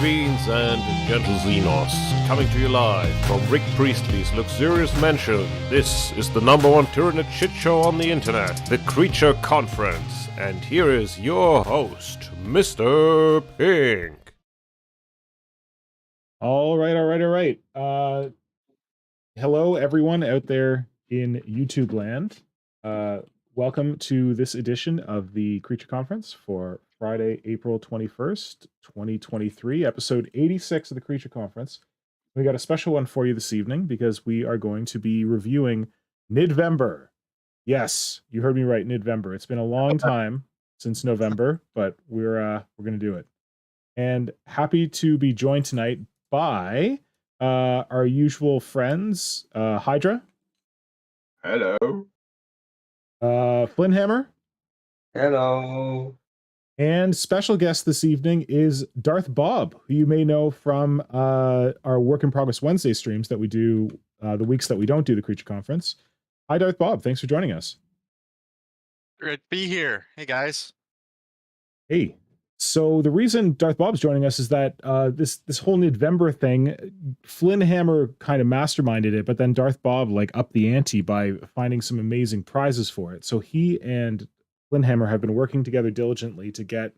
Fiends and Gentle Xenos, coming to you live from Rick Priestley's luxurious mansion. This is the #1 Tyranid shit show on the internet, the Creature Conference. And here is your host, Mr. Pink. All right. Hello, everyone out there in YouTube land. Welcome to this edition of the Creature Conference for Friday, April 21st, 2023, episode 86 of the Creature Conference. We got a special one for you this evening because we are going to be reviewing Nidvember. Yes, you heard me right, Nidvember. It's been a long time since November, but we're going to do it. And happy to be joined tonight by our usual friends, Hydra. Hello. Flynnhammer. Hello. And special guest this evening is Darth Bob, who you may know from our Work in Progress Wednesday streams that we do the weeks that we don't do the Creature Conference. Hi, Darth Bob. Thanks for joining us. Great to be here. Hey, guys. Hey. So the reason Darth Bob's joining us is that this whole Nidvember thing, Flynnhammer kind of masterminded it, but then Darth Bob like upped the ante by finding some amazing prizes for it. So he and Flynnhammer have been working together diligently to get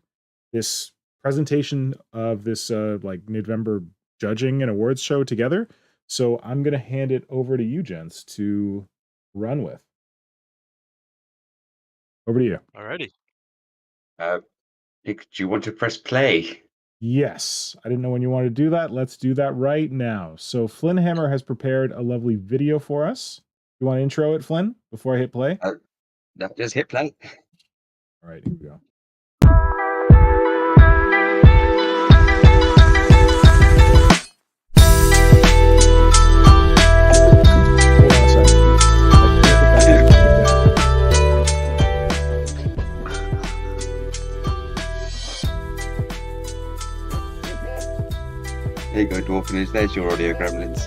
this presentation of this like Nidvember judging and awards show together. So I'm gonna hand it over to you, gents, to run with. Over to you. Alrighty. Do you want to press play? Yes, I didn't know when you wanted to do that. Let's do that right now. So Flynnhammer has prepared a lovely video for us. You want to intro it, Flynn, before I hit play? No, just hit play. All right, here we go. Hold on a second. There you go, Dwarfenage. There's your audio gremlins.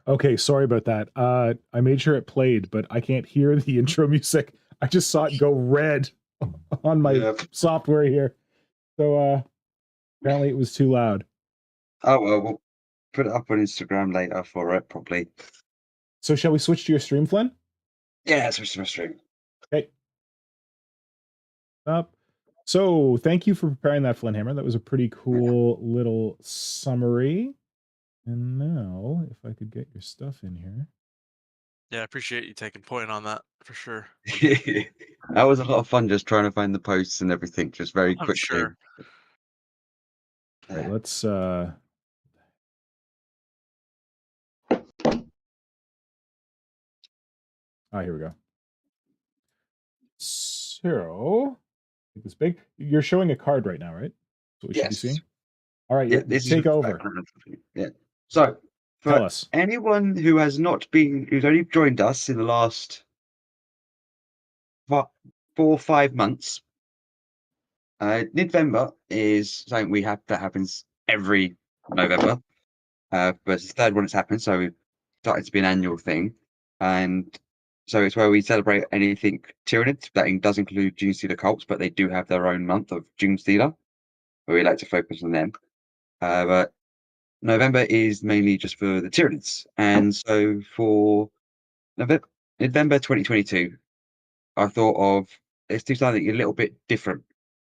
Okay, sorry about that. I made sure it played, but I can't hear the intro music. I just saw it go red on my software here. So apparently it was too loud. Oh, well, we'll put it up on Instagram later for it, probably. So shall we switch to your stream, Flynn? Yeah, switch to my stream. Okay. Up. So thank you for preparing that, Flynnhammer. That was a pretty cool little summary. And now, if I could get your stuff in here. Yeah, I appreciate you taking point on that for sure. That was a lot of fun just trying to find the posts and everything just very I'm quickly. sure. All right, let's here we go. So make this big. You're showing a card right now, right? That's what we should be seeing. All right, Yeah, this take is over. Yeah. So Tell for us. anyone who has not been, who's only joined us in the last 4 or 5 months, Nidvember is something we have that happens every November, but it's the third one it's happened, so we've started to be an annual thing, and so it's where we celebrate anything Tyranid. That does include Junestealer cults, but they do have their own month of Junestealer, where we like to focus on them. But November is mainly just for the Tyranids, and so for November 2022, I thought of let's do something a little bit different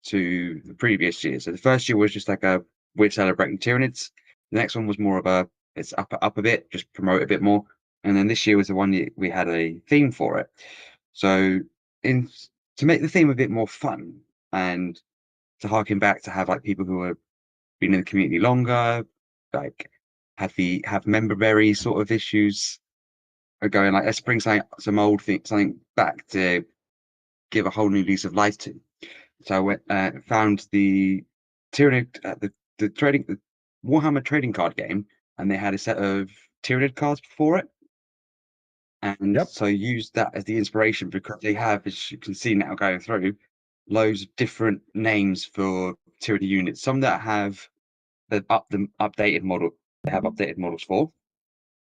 to the previous year. So the first year was just like we're celebrating Tyranids. The next one was more of it's up a bit, just promote a bit more. And then this year was the one we had a theme for it. So to make the theme a bit more fun and to harken back to have like people who have been in the community longer, like have member berry sort of issues are going like let's bring some old things, something back to give a whole new lease of life to. So I went found the Tyranid the Warhammer trading card game, and they had a set of Tyranid cards for it. And so I used that as the inspiration because they have, as you can see now going through, loads of different names for Tyranid units. Some that have the updated model, they have updated models for,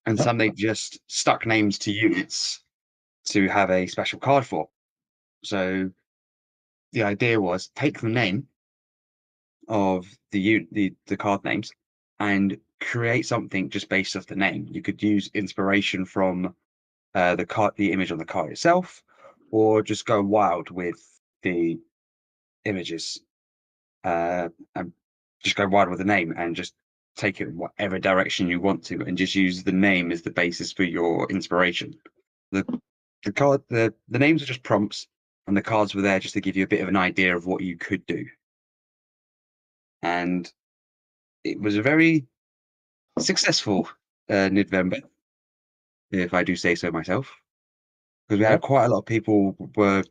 and some they just stuck names to units to have a special card for. So the idea was take the name of the card names and create something just based off the name. You could use inspiration from the image on the card itself, or just go wild with the images and just go wild with the name and just take it in whatever direction you want to, and just use the name as the basis for your inspiration. The the names are just prompts, and the cards were there just to give you a bit of an idea of what you could do. And it was a very successful Nidvember, if I do say so myself, because we had Yep. quite a lot of people were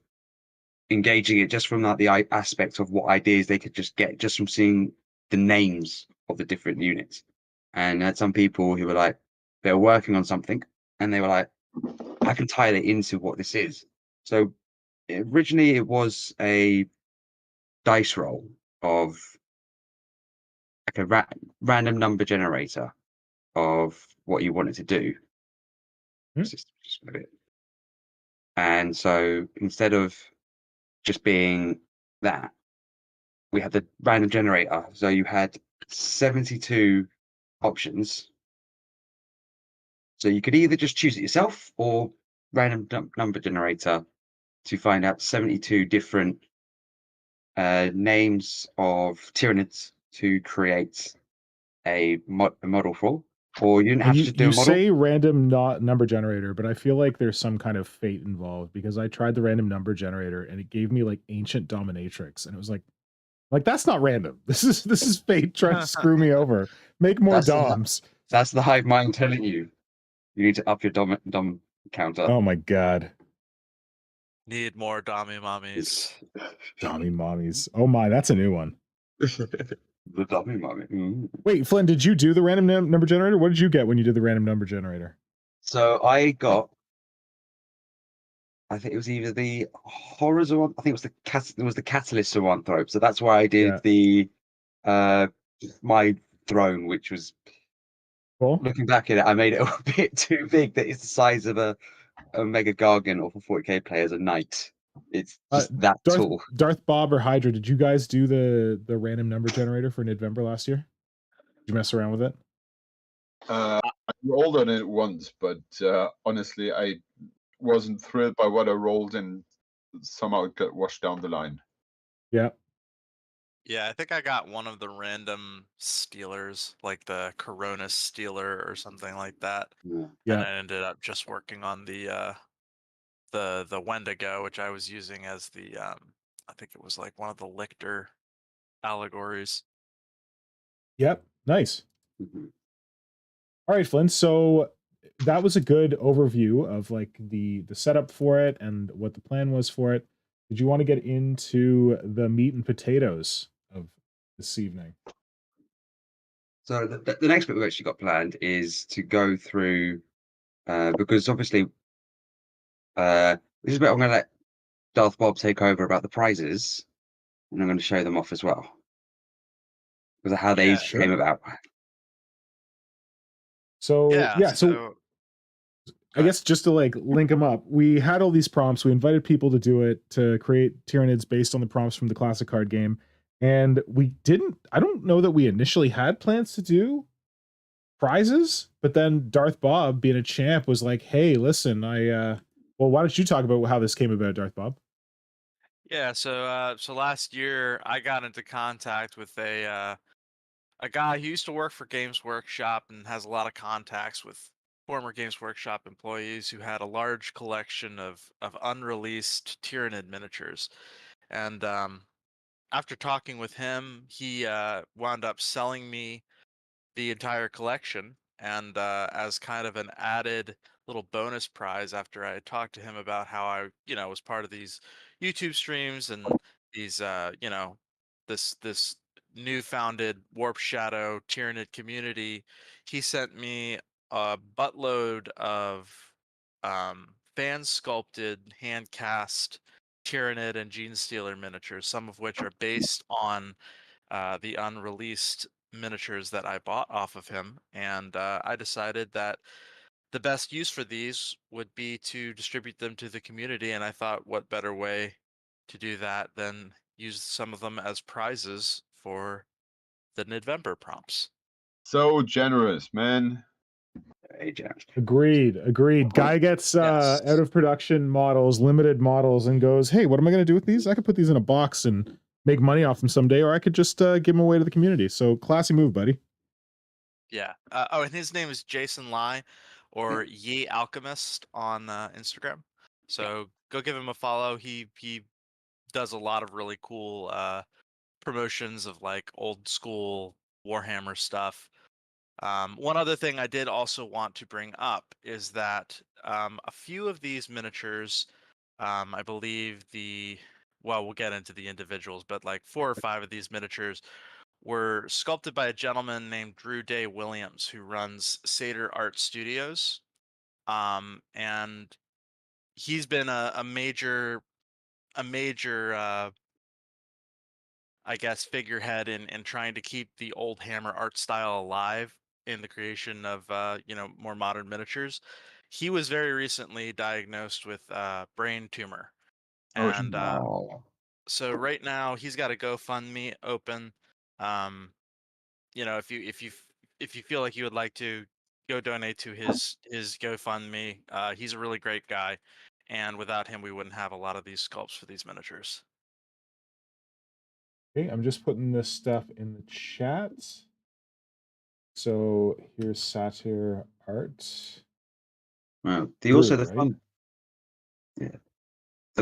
engaging it just from like the aspect of what ideas they could just get just from seeing the names of the different units. And had some people who were like, they were working on something and they were like, I can tie it into what this is. So originally it was a dice roll of like a random number generator of what you wanted to do. Hmm. Just a bit. And so instead of just being that, we had the random generator. So you had 72 options. So you could either just choose it yourself or random number generator to find out 72 different names of Tyranids to create a model for. Or you didn't And have to you just do you a model. say random not number generator, but I feel like there's some kind of fate involved because I tried the random number generator and it gave me like ancient dominatrix, and it was like that's not random. This is fate trying to screw me over. Make more That's DOMs. that's the hive mind telling you need to up your dom counter. Oh my god. Need more Dami mommies. Dommy mommies. Oh my, that's a new one. The dummy mommy. Wait, Flynn, did you do the random number generator? What did you get when you did the random number generator? So I think it was either the horrors or I think it was the catalyst or one thrope. So that's why I did Yeah. the my throne, which was Cool. looking back at it, I made it a bit too big. That it's the size of a Mega Gargant, or for 40k players, a knight. It's just that Darth tall. Darth Bob or Hydra, did you guys do the random number generator for Nidvember last year? Did you mess around with it? I rolled on it once, but honestly, I wasn't thrilled by what I rolled, and somehow it got washed down the line. Yeah. Yeah, I think I got one of the random Steelers, like the Corona Steeler or something like that. Yeah. And Yeah. I ended up just working on the Wendigo, which I was using as the I think it was like one of the Lictor allegories. Yep. Nice. Mhm. All right, Flynn. So that was a good overview of like the setup for it and what the plan was for it. Did you want to get into the meat and potatoes of this evening? So the next bit we've actually got planned is to go through because obviously this is where I'm going to let Darth Bob take over about the prizes, and I'm going to show them off as well because of how they Yeah, Sure. came about. So yeah. yeah, so Go I ahead. guess just to like link them up, we had all these prompts. We invited people to do it to create Tyranids based on the prompts from the classic card game. And we didn't, I don't know that we initially had plans to do prizes, but then Darth Bob, being a champ, was like, hey, listen, well, why don't you talk about how this came about, Darth Bob? Yeah, so last year I got into contact with a guy who used to work for Games Workshop and has a lot of contacts with former Games Workshop employees who had a large collection of unreleased Tyranid miniatures. And after talking with him, he wound up selling me the entire collection. And as kind of an added little bonus prize, after I talked to him about how I, was part of these YouTube streams and these, this new founded Warp Shadow Tyranid community, he sent me a buttload of fan sculpted, hand cast Tyranid and Gene Stealer miniatures, some of which are based on the unreleased miniatures that I bought off of him, and I decided that the best use for these would be to distribute them to the community, and I thought, what better way to do that than use some of them as prizes for the Nidvember prompts. So generous, man. Very generous. Agreed. Guy gets Yes. out of production models, limited models, and goes, "Hey, what am I going to do with these? I could put these in a box and make money off them someday, or I could just give them away to the community." So classy move, buddy. Yeah. And his name is Jason Lai, or Ye Alchemist on Instagram. So go give him a follow. He does a lot of really cool promotions of like old school Warhammer stuff. One other thing I did also want to bring up is that a few of these miniatures, I believe we'll get into the individuals, but like 4 or 5 of these miniatures were sculpted by a gentleman named Drew Day Williams, who runs Seder Art Studios. And he's been a major, I guess, figurehead in trying to keep the old Hammer art style alive in the creation of more modern miniatures. He was very recently diagnosed with brain tumor, Oh, and Oh, so right now he's got a GoFundMe open. Um, if you feel like you would like to go donate to his GoFundMe, he's a really great guy, and without him we wouldn't have a lot of these sculpts for these miniatures. Okay, I'm just putting this stuff in the chat. So here's Satyr Art. well, Drew, the right?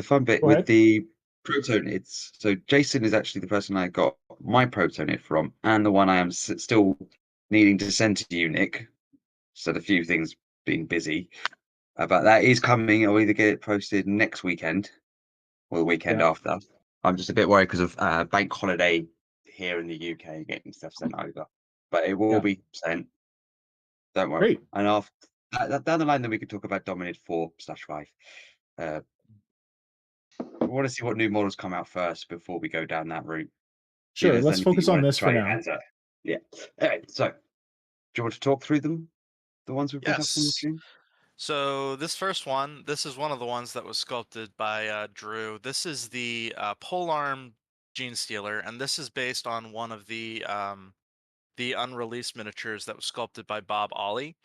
fun bit Go with ahead. the protonids. So Jason is actually the person I got my protonid from, and the one I am still needing to send to you, Nick. So the few things being busy, but that is coming. I'll either get it posted next weekend or the weekend Yeah. after. I'm just a bit worried because of bank holiday here in the UK, getting stuff sent over, but it will Yeah. be sent. Don't worry. Great. And after down the line, then we can talk about Dominid 4/5. I want to see what new models come out first before we go down that route. See if Sure. there's Let's anything focus you on want to this try for your now. hands at. Yeah. All right. So, do you want to talk through them? The ones we put up on the Yes. stream? So this first one, this is one of the ones that was sculpted by Drew. This is the Polearm Gene Stealer, and this is based on one of the unreleased miniatures that was sculpted by Bob Ollie.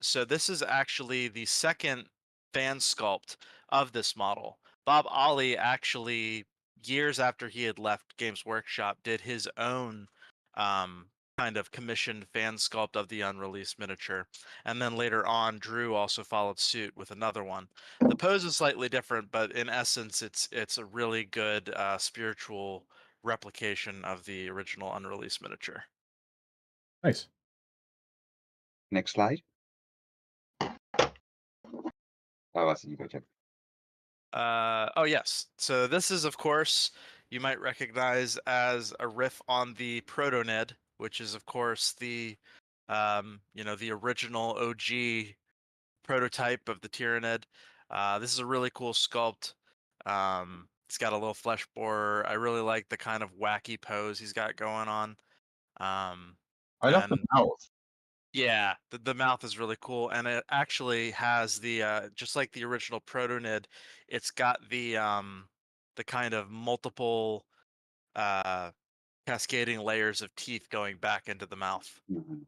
So this is actually the second fan sculpt of this model. Bob Ollie actually, years after he had left Games Workshop, did his own kind of commissioned fan sculpt of the unreleased miniature. And then later on, Drew also followed suit with another one. The pose is slightly different, but in essence, it's a really good spiritual replication of the original unreleased miniature. Nice. Next slide. Oh, I see you go, Jim. Oh yes. So this is, of course, you might recognize as a riff on the Protonid, which is, of course, the the original OG prototype of the Tyrannid. This is a really cool sculpt. It's got a little flesh borer. I really like the kind of wacky pose he's got going on. I love the And mouth. yeah, the mouth is really cool, and it actually has the just like the original Protonid, it's got the kind of multiple uh cascading layers of teeth going back into the mouth. Mhm.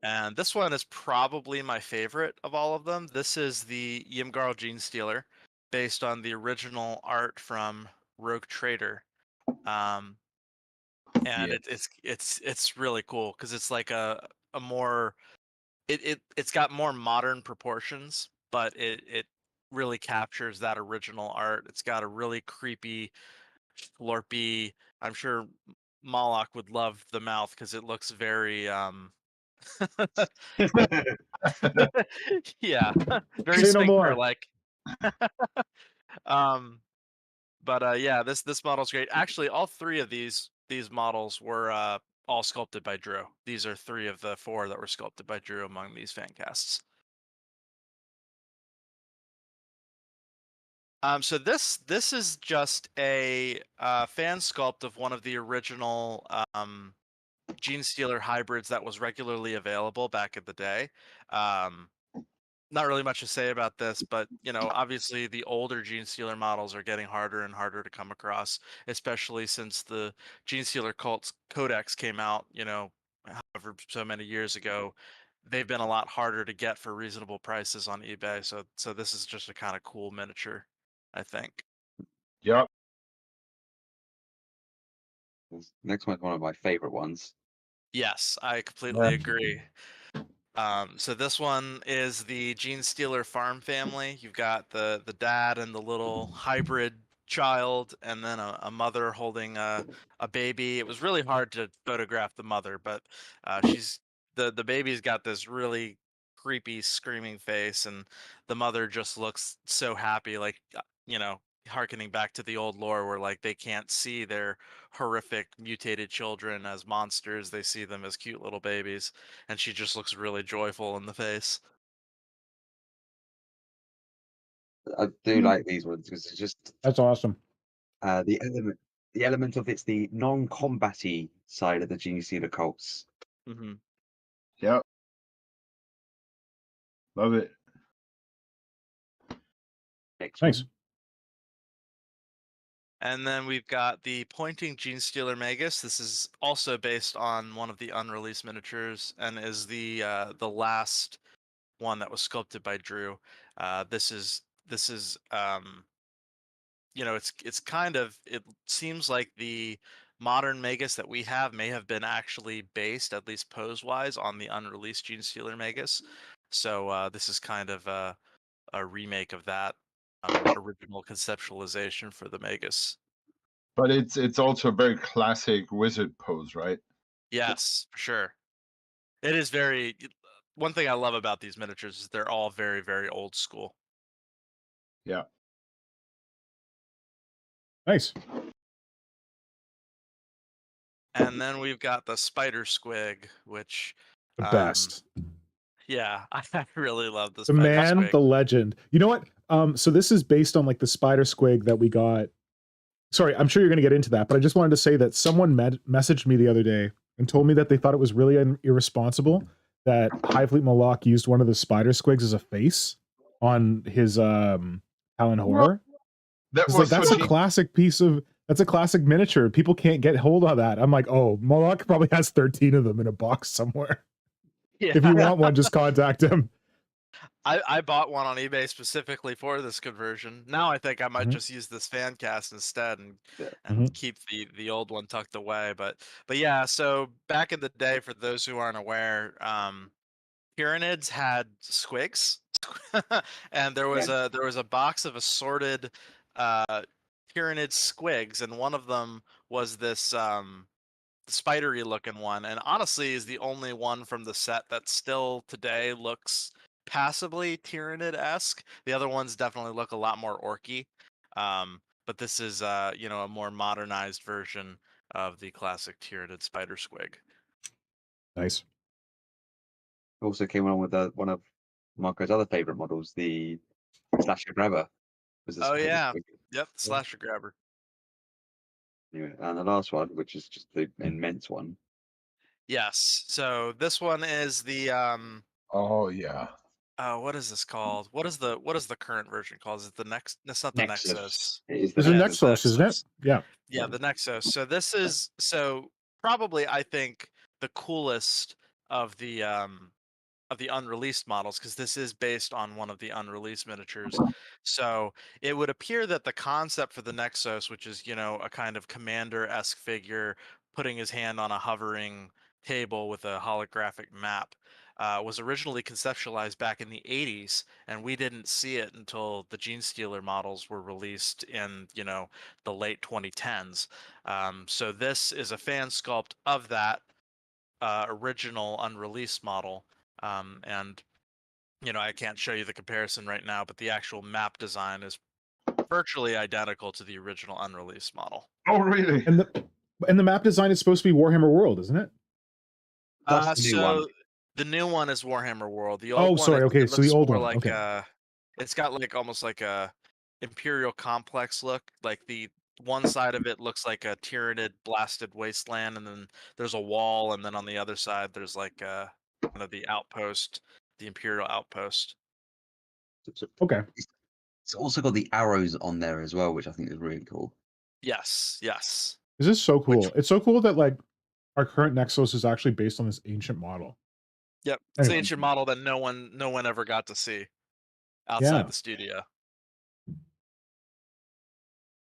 And this one is probably my favorite of all of them. This is the Ymgarl Gene Stealer, based on the original art from Rogue Trader. Um, and Yeah. it's really cool because it's like a more it's got more modern proportions, but it really captures that original art. It's got a really creepy, slurpy. I'm sure Moloch would love the mouth because it looks very yeah, very Say no sphincter more. like. um but yeah, this model's great. Actually, all 3 of these models were all sculpted by Drew. These are 3 of the 4 that were sculpted by Drew among these fan casts. So this is just a fan sculpt of one of the original Gene Stealer hybrids that was regularly available back in the day. Um, Not really much to say about this, but obviously the older Gene Stealer models are getting harder and harder to come across, especially since the Gene Stealer Cults Codex came out, however so many years ago. They've been a lot harder to get for reasonable prices on eBay. So this is just a kind of cool miniature, I think. Yep. This next one's one of my favorite ones. Yes, I completely agree. So this one is the Gene Stealer farm family. You've got the dad and the little hybrid child, and then a mother holding a baby. It was really hard to photograph the mother, but she's the baby's got this really creepy screaming face, and the mother just looks so happy, like harkening back to the old lore where like they can't see their horrific mutated children as monsters, they see them as cute little babies, and she just looks really joyful in the face. I do like these ones because it's just That's awesome. the element of it's the non-combatty side of the Gene Stealer cults. Mm-hmm. Yep. Love it. Next Nice. one. And then we've got the Pointing Gene Stealer Magus. This is also based on one of the unreleased miniatures and is the last one that was sculpted by Drew. This is it's kind of, it seems like the modern Magus that we have may have been actually based, at least pose wise, on the unreleased Gene Stealer Magus. So this is kind of a remake of that original conceptualization for the Magus. But it's also a very classic wizard pose, right? Yes, for sure. It is very. One thing I love about these miniatures is they're all very, very old school. Yeah. Nice. And then we've got the Spider Squig, which The best. yeah, I really love the The Spider man, Squig. the legend. You know what? So this is based on like the Spider Squig that we got. Sorry, I'm sure you're going to get into that, but I just wanted to say that someone messaged me the other day and told me that they thought it was really irresponsible that Highfleet Moloch used one of the Spider Squigs as a face on his Talon Horror. That It's was like, that's so a classic piece of, that's a classic miniature. People can't get hold of that. I'm like, oh, Moloch probably has 13 of them in a box somewhere. Yeah. If you want one, just contact him. I bought one on eBay specifically for this conversion. Now I think I might Mhm. just use this fan cast instead and Mhm. keep the old one tucked away. But yeah, so back in the day, for those who aren't aware, Tyranids had squigs, and there was a box of assorted Tyranid squigs, and one of them was this spidery looking one, and honestly is the only one from the set that still today looks passably Tyranid-esque. The other ones definitely look a lot more orky. But this is a more modernized version of the classic Tyranid spider squig. Nice. Also came along with one of Marco's other favorite models, the Slasher Grabber. Was the Oh Spider yeah. Squig. Yep, the slasher grabber. Anyway, and the last one, which is just the immense one. Yes. So this one is the Oh yeah. what is this called? What is the current version called? Is it the next? That's not the Nexus. It is the There's a Nexus. Nexus, isn't it? Nexus. Yeah. Yeah, the Nexus. So this is probably, I think, the coolest of the unreleased models, because this is based on one of the unreleased miniatures. So it would appear that the concept for the Nexus, which is a kind of commander-esque figure putting his hand on a hovering table with a holographic map, was originally conceptualized back in the 80s, and we didn't see it until the Gene Stealer models were released in the late 2010s. So this is a fan sculpt of that original unreleased model. And I can't show you the comparison right now, but the actual map design is virtually identical to the original unreleased model. Oh really? And the map design is supposed to be Warhammer World, isn't it? That's the new one. The new one is Warhammer World. The old one, sorry. Okay, it so the looks old more one. like Okay. it's got like almost like a Imperial complex look. Like the one side of it looks like a tyrannid blasted wasteland, and then there's a wall, and then on the other side there's like kind of the outpost, the Imperial outpost. Okay. It's also got the arrows on there as well, which I think is really cool. Yes, yes. This is so Which- cool. It's so cool that like our current Nexus is actually based on this ancient model. Yep. It's an Anyway. ancient model that no one ever got to see outside Yeah. the studio.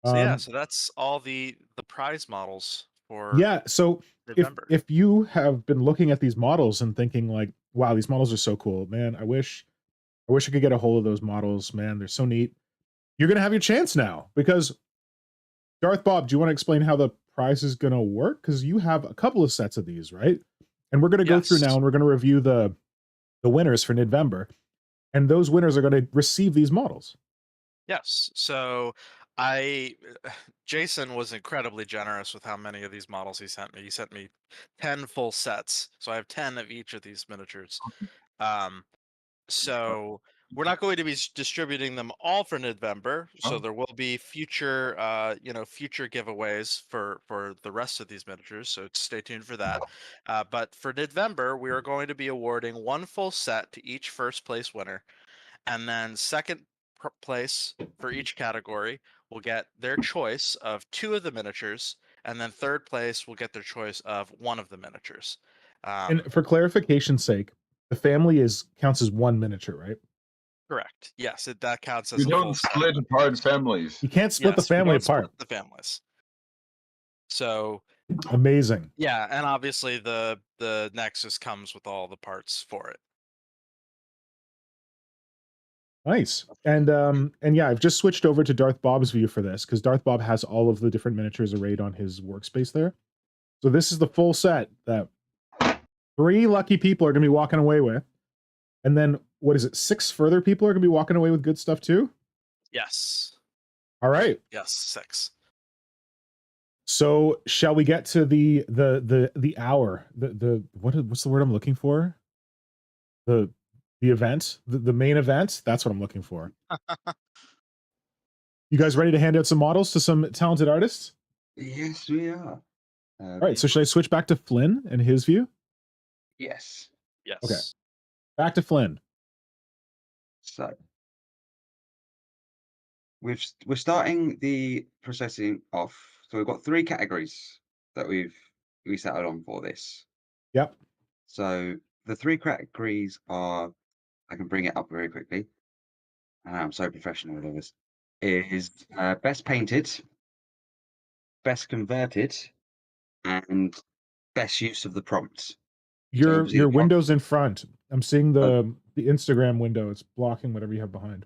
So yeah, so that's all the prize models for Yeah, so Nidvember. if you have been looking at these models and thinking like, wow, these models are so cool, man, I wish I could get a hold of those models, man, they're so neat. You're gonna have your chance now because Darth Bob, do you want to explain how the prize is gonna work? Because you have a couple of sets of these, right? And we're gonna go through now Yes. and we're gonna review the winners for Nidvember, and those winners are gonna receive these models. Yes. So Jason was incredibly generous with how many of these models he sent me. He sent me 10 full sets. So I have 10 of each of these miniatures. So we're not going to be distributing them all for Nidvember. So Oh. there will be future future giveaways for the rest of these miniatures. So stay tuned for that. But for Nidvember, we are going to be awarding one full set to each first place winner. And then second place for each category will get their choice of 2 of the miniatures, and then third place will get their choice of 1 of the miniatures. And for clarification's sake, the family counts as one miniature, right? Correct. Yes, that counts as You a don't full set. split apart families. You can't split the Yes, we family don't split apart. the families. So Amazing. yeah, and obviously the Nexus comes with all the parts for it. Nice. And yeah, I've just switched over to Darth Bob's view for this because Darth Bob has all of the different miniatures arrayed on his workspace there. So this is the full set that 3 lucky people are going to be walking away with. And then what is it? 6 further people are going to be walking away with good stuff too? Yes. All right. Yes, 6. So shall we get to the hour? What's the word I'm looking for? The event, the main event. That's what I'm looking for. You guys ready to hand out some models to some talented artists? Yes, we are. All right. So should I switch back to Flynn and his view? Yes. Yes. Okay. Back to Flynn. So we're starting the processing off. So we've got 3 categories that we settled on for this. Yep. So the 3 categories are, I can bring it up very quickly. I'm so professional with all this. Is best painted, best converted, and best use of the prompts. Your obviously the prompt- window's in front. I'm seeing the Instagram window. It's blocking whatever you have behind.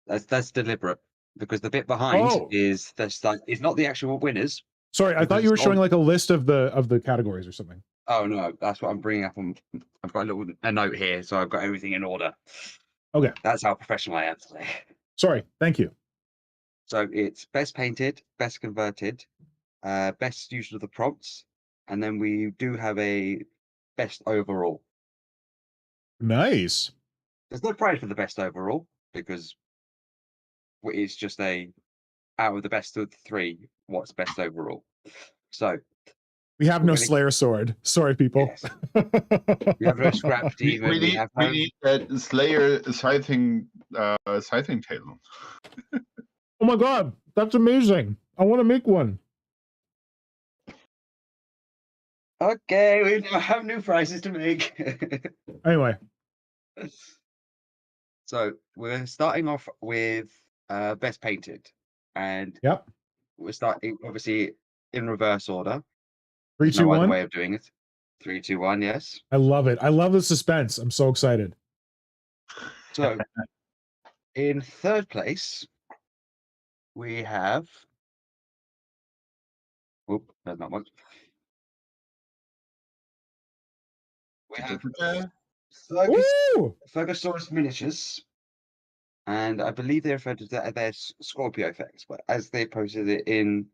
That's deliberate because the bit behind Oh. is it's not the actual winners. Sorry, I Because thought you were it's showing on- like a list of the categories or something. Oh no, that's what I'm bringing up on. I've got a note here, so I've got everything in order. Okay. That's how professional I am today. Sorry. Thank you. So it's best painted, best converted, best use of the prompts, and then we do have a best overall. Nice. There's no prize for the best overall because it's just out of the best of the 3, what's best overall. So We have We're no gonna- Slayer sword. Sorry, people. yes, we have no scrap demon. We need have we no- need that Slayer scything tail. Oh my god, that's amazing. I want to make one. Okay, we now have new prizes to make. Anyway, So we're starting off with best painted, and yep. we're starting obviously in reverse order. 3, There's 2, no other 1. way of doing it. 3, 2, 1. Yes. I love it. I love the suspense. I'm so excited. So in third place, we have. Oop, there's not much. We have Woo! Fergosaurus miniatures, and I believe they referred to that as Scorpio effects, but as they posted it in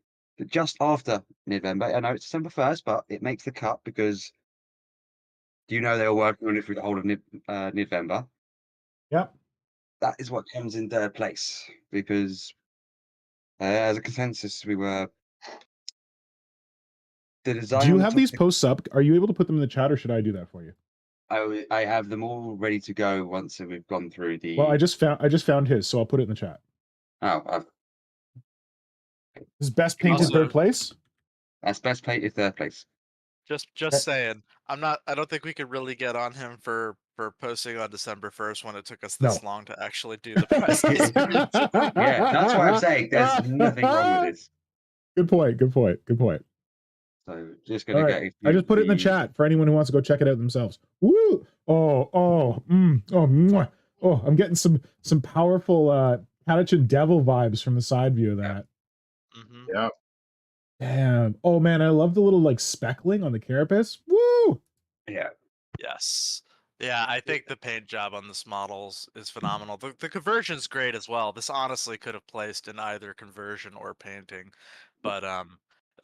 just after Nidvember, I know it's December 1st, but it makes the cut because do you know they were working on it through the whole of Nidvember? Yep. that is what comes in third place because as a consensus, we were the design. Do you on the have top these posts up? Are you able to put them in the chat, or should I do that for you? I have them all ready to go once we've gone through the. Well, I just found his, so I'll put it in the chat. Oh, His best painted Also- third place. that's best painted third place. Just saying, I don't think we could really get on him for posting on December 1st when it took us this long to actually do the prizes. Yeah, that's why I'm saying there's nothing wrong with this. Good point. Good point. Good point. So just All gonna right. get. I just put it in the chat for anyone who wants to go check it out themselves. Woo! Mwah. Oh, I'm getting some powerful Catachin Devil vibes from the side view of that. Mhm. Yeah. Damn. Oh man, I love the little like speckling on the carapace. Woo! Yeah. Yes. Yeah, I think the paint job on this models is phenomenal. The conversion's great as well. This honestly could have placed in either conversion or painting, but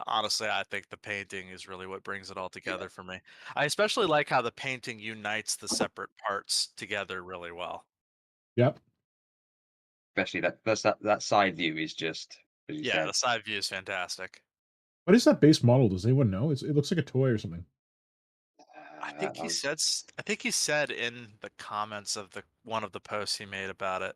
honestly, I think the painting is really what brings it all together for me. I especially like how the painting unites the separate parts together really well. Yep. Especially that side view is just. As you Yeah, said. the side view is fantastic. What is that base model? Does anyone know? It looks like a toy or something. I think he said in the comments of one of the posts he made about it.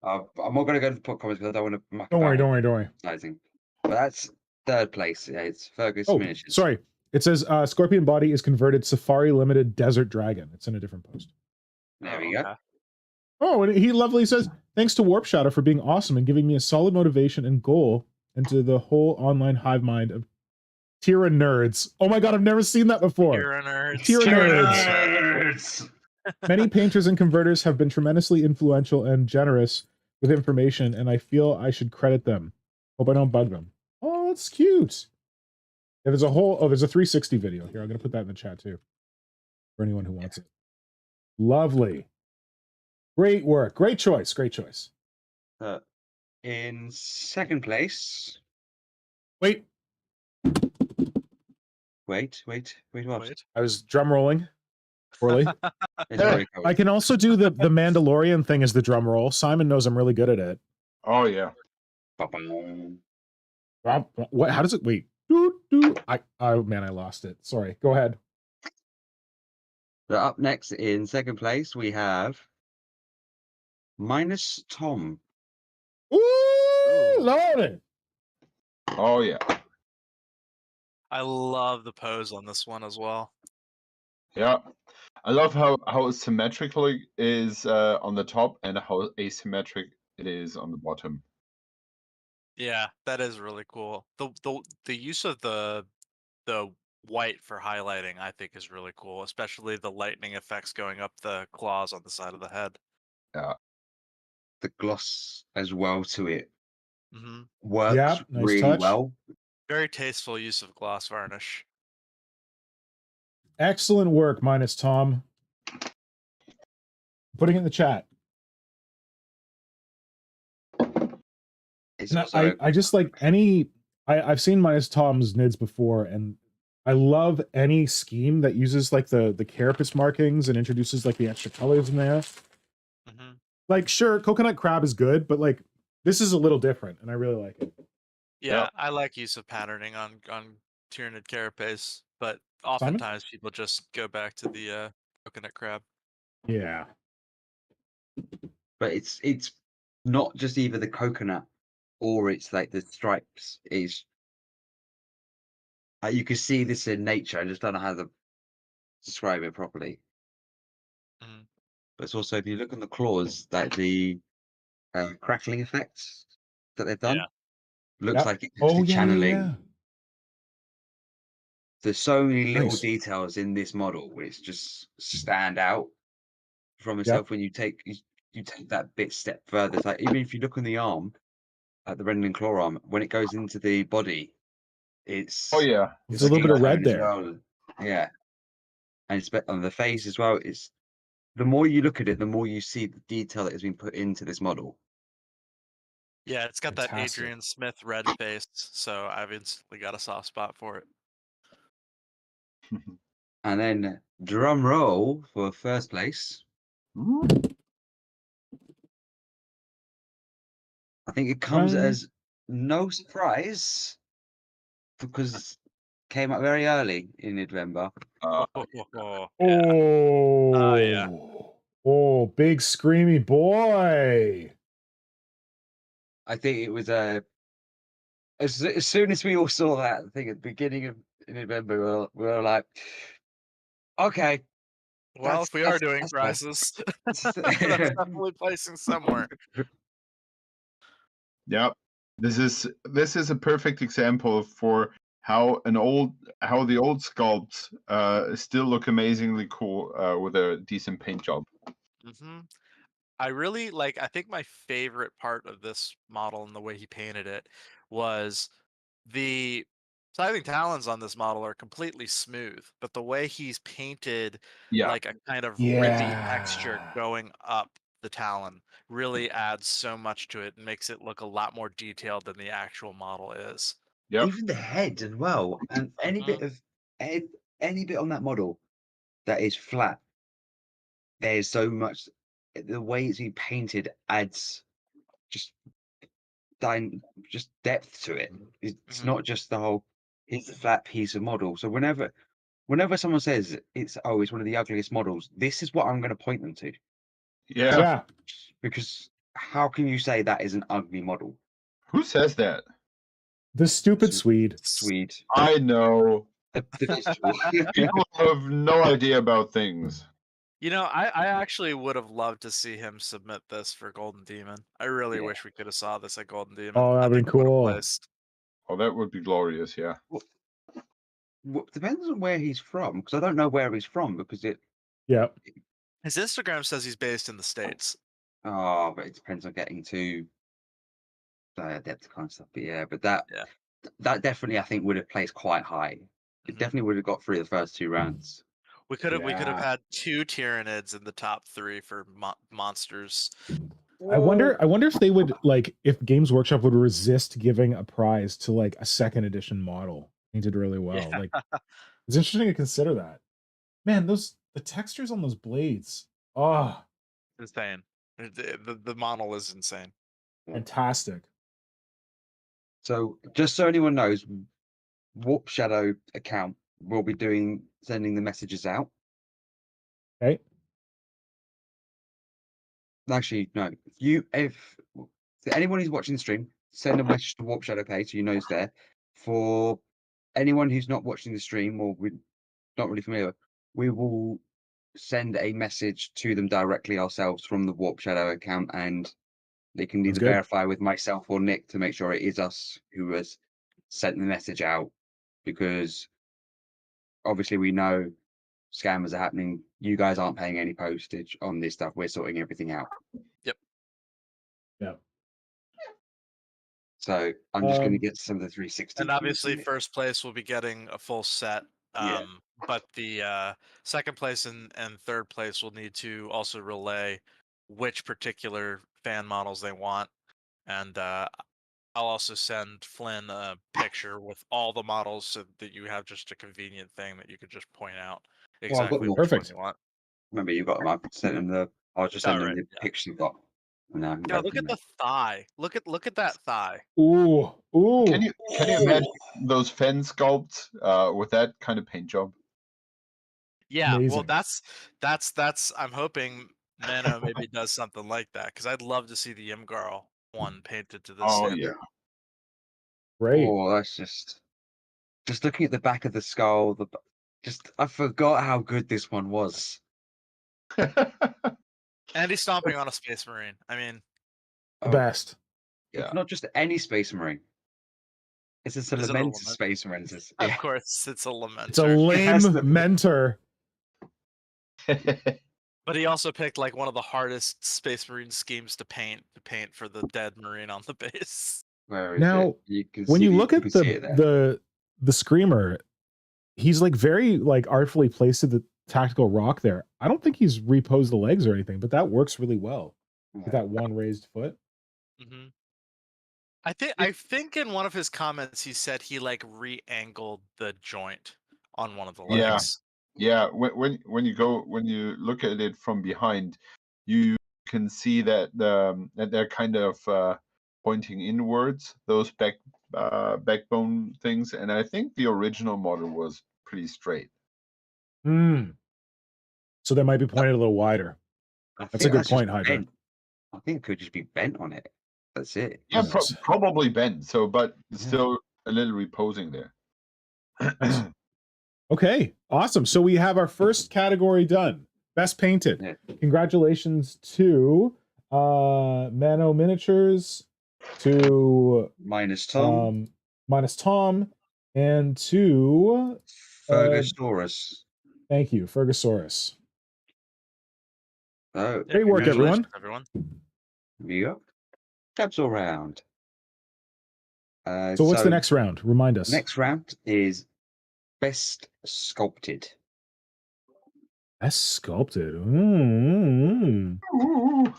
I'm not going to go to the comments because I don't want to muck Don't worry. about Don't worry. Don't worry. sizing. But that's third place. Yeah, it's Fergus Oh, Miniatures. sorry. It says Scorpion body is converted Safari Limited Desert Dragon. It's in a different post. There we go. Okay. Oh, and he lovely says, thanks to Warp Shadow for being awesome and giving me a solid motivation and goal into the whole online hive mind of Tira nerds. Oh my god, I've never seen that before. Tira nerds. Tira nerds. Many painters and converters have been tremendously influential and generous with information, and I feel I should credit them. Hope I don't bug them. Oh, that's cute. Yeah, there's a 360 video here. I'm gonna put that in the chat too for anyone who wants it. Lovely. Great work. Great choice. Great choice. In second place. Wait, Wait, what? Wait. I was drum rolling poorly. It's very cold. I can also do the Mandalorian thing as the drum roll. Simon knows I'm really good at it. Oh yeah. Ba-bam. What? How does it? Wait. Oh man, I lost it. Sorry. Go ahead. So up next in second place we have Minus Tom. Ooh, love it. Oh yeah. I love the pose on this one as well. Yeah. I love how symmetrical it is on the top and how asymmetric it is on the bottom. Yeah, that is really cool. The use of the white for highlighting, I think, is really cool, especially the lightning effects going up the claws on the side of the head. Yeah. The gloss as well to it Hmm. works Yeah, nice really touch. well. Very tasteful use of gloss varnish. Excellent work, Minus Tom. Putting it in the chat. It's And also I just like I've seen Minus Tom's nids before, and I love any scheme that uses like the carapace markings and introduces like the extra colors in there. Hmm. Like, sure, coconut crab is good, but like this is a little different, and I really like it. Yeah, I like use of patterning on Tyranid carapace, but oftentimes people just go back to the coconut crab. Yeah. but it's not just either the coconut or it's like the stripes. Is you can see this in nature. I just don't know how to describe it properly. Mhm. But it's also if you look on the claws, like the crackling effects that they've done, Yeah. looks Yep. like it's Oh, actually yeah, channeling. yeah. There's so many little Nice. details in this model which just stand out from itself when you take that bit step further. It's like even if you look on the arm, at the Rendling claw arm, when it goes into the body, it's Oh yeah. There's a little bit of red skin tone as there. well. Yeah, and it's on the face as well. It's the more you look at it, the more you see the detail that has been put into this model. Yeah, it's got that Fantastic. Adrian Smith red face, so I've instantly got a soft spot for it. And then drum roll for first place. I think it comes as no surprise because it came out very early in Nidvember. Oh, Oh, yeah. oh, big screamy boy. I think it was as soon as we all saw that thing at the beginning of November, we were like, okay. Well, if we are doing that's prizes, nice. that's definitely placing somewhere. Yep. This is a perfect example for how the old sculpts still look amazingly cool with a decent paint job. Hmm. I really like. I think my favorite part of this model and the way he painted it was the scything talons on this model are completely smooth, but the way he's painted Yeah. like a kind of ribbey texture Yeah. going up the talon really adds so much to it and makes it look a lot more detailed than the actual model is. Yep. Even the head as well, and any bit of head, any bit on that model that is flat. There's so much. The way it's been painted adds just just depth to it. It's Mhm. not just the whole. It's a flat piece of model. So whenever someone says it's one of the ugliest models, this is what I'm going to point them to. Yeah. Yeah. Because how can you say that is an ugly model? Who says that? The stupid Swede. Swede. I know. The vegetable. People have no idea about things. You know, I actually would have loved to see him submit this for Golden Demon. I really Yeah. wish we could have saw this at Golden Demon. Oh, I that'd been think it would have cool. placed. Oh, that would be glorious. Yeah. Depends on where he's from, because I don't know where he's from because it. Yeah. His Instagram says he's based in the States. Oh, but it depends on getting to depth kind of stuff. But yeah, but that definitely I think would have placed quite high. It Mhm. definitely would have got through the first two rounds. We could have Yeah. had 2 Tyranids in the top 3 for monsters. I wonder if they would like if Games Workshop would resist giving a prize to like a second edition model painted really well. Yeah. Like it's interesting to consider that. Man, the textures on those blades. Oh, Insane. The model is insane. fantastic. So just so anyone knows, Warp Shadow account will be sending the messages out. Okay. Actually, no. If anyone who's watching the stream, send a message to Warp Shadow page so you know it's there. For anyone who's not watching the stream or we're not really familiar, we will send a message to them directly ourselves from the Warp Shadow account, and they can Sounds either good. verify with myself or Nick to make sure it is us who has sent the message out, because obviously we know scammers are happening. You guys aren't paying any postage on this stuff. We're sorting everything out. Yep. Yeah. So I'm just going to get some of the 360. And obviously, first place will be getting a full set. Yeah. But the second place and third place will need to also relay which particular fan models they want. And I'll also send Flynn a picture with all the models so that you have just a convenient thing that you could just point out Well, I've got exactly them all. which one Perfect. you want. Remember, you got them. I've sent them I'll just send them Alright, the yeah. picture you've got. And I can Yeah, go look from at the thigh. Look at that thigh. Ooh. Ooh. Can you imagine those Fen sculpts with that kind of paint job? Yeah, well, Amazing. that's. I'm hoping Mano maybe does something like that because I'd love to see the Imgarl one painted to this Oh standard. yeah. Great. Oh, that's just looking at the back of the skull. I forgot how good this one was. And he's stomping on a Space Marine. I mean, The best. Yeah. It's not just any Space Marine. It's a Is it a Lamentis Lament? Space Marine. Of course, it's a Lamenter. It's a lame mentor. But he also picked like one of the hardest Space Marine schemes to paint for the dead Marine on the base. Where is Now, it? You can when see you the- look you at can see it there. the screamer, he's like very like artfully placed at the tactical rock there. I don't think he's reposed the legs or anything, but that works really well with that one raised foot. Mm-hmm. I think in one of his comments he said he like re-angled the joint on one of the Yeah. legs. Yeah, when you look at it from behind, you can see that that they're kind of pointing inwards, those backbone things, and I think the original model was pretty straight. Hmm. So they might be pointed a little wider. I That's a think good that's just point, Hydra. bent. I think it could just be bent on it. That's it. Yeah, Nice. probably bent. So, but Yeah. still a little reposing there. Nice. Okay, awesome. So we have our first category done. Best painted. Yeah. Congratulations to Mano Miniatures, to Minus Tom, minus Tom, and to Fergosaurus. thank you, Fergosaurus. Oh, Great work, Congratulations, everyone. Here you go. Taps all round. So what's the next round? Remind us. Next round is best sculpted. Best sculpted. Mm. Ooh.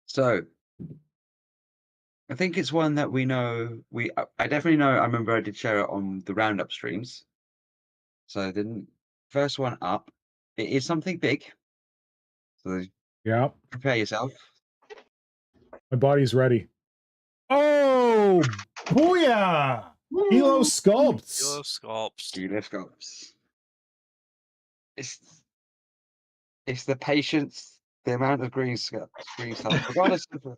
So I think it's one that we know. I definitely know. I remember I did share it on the roundup streams. So the first one up, it is something big. So Yeah, prepare yourself. my body's ready. Oh, booyah! Hilo sculpts. Hilo sculpts. Hilo sculpts. It's the patience, the amount of green stuff, regardless of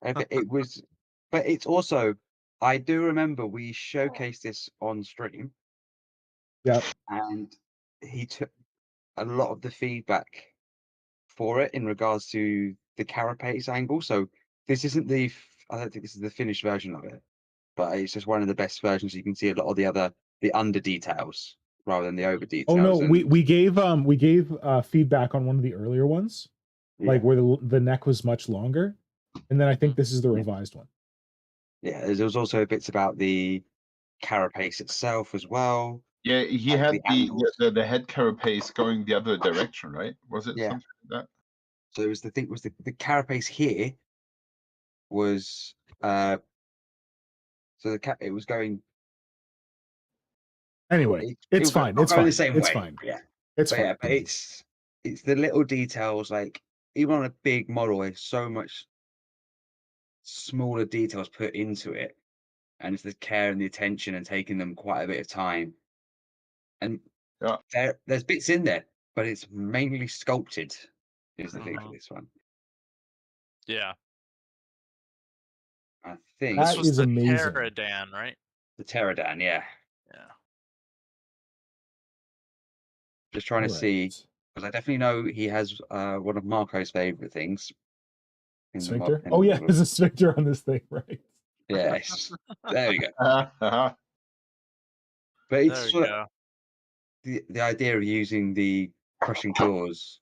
if it was. But it's also, I do remember we showcased this on stream. Yeah. And he took a lot of the feedback for it in regards to the carapace angle. So this isn't I don't think this is the finished version of it, but it's just one of the best versions. You can see a lot of the under details rather than the over details. Oh no, we gave feedback on one of the earlier ones, like where the neck was much longer, and then I think this is the revised one. Yeah, there was also bits about the carapace itself as well. Yeah, he Like had the angles. the head carapace going the other direction, right? Was it something like that? So it was the carapace here was so it was going. Anyway, It it's was fine. not It's going fine. the same It's way. fine. Yeah. It's But fine. yeah, but it's the little details, like even on a big model, there's so much smaller details put into it, and it's the care and the attention and taking them quite a bit of time. And there's bits in there, but it's mainly sculpted. Is the thing for this one. Yeah. I think That This was is the amazing. Pterodan, right? the Pterodan, yeah. Yeah. Just trying to see, Right. because I definitely know he has one of Marco's favorite things. Sphincter? Oh yeah, there's a sphincter on this thing, right? Yes. There we go. Uh-huh. But There it's we sort go. of the idea of using the crushing claws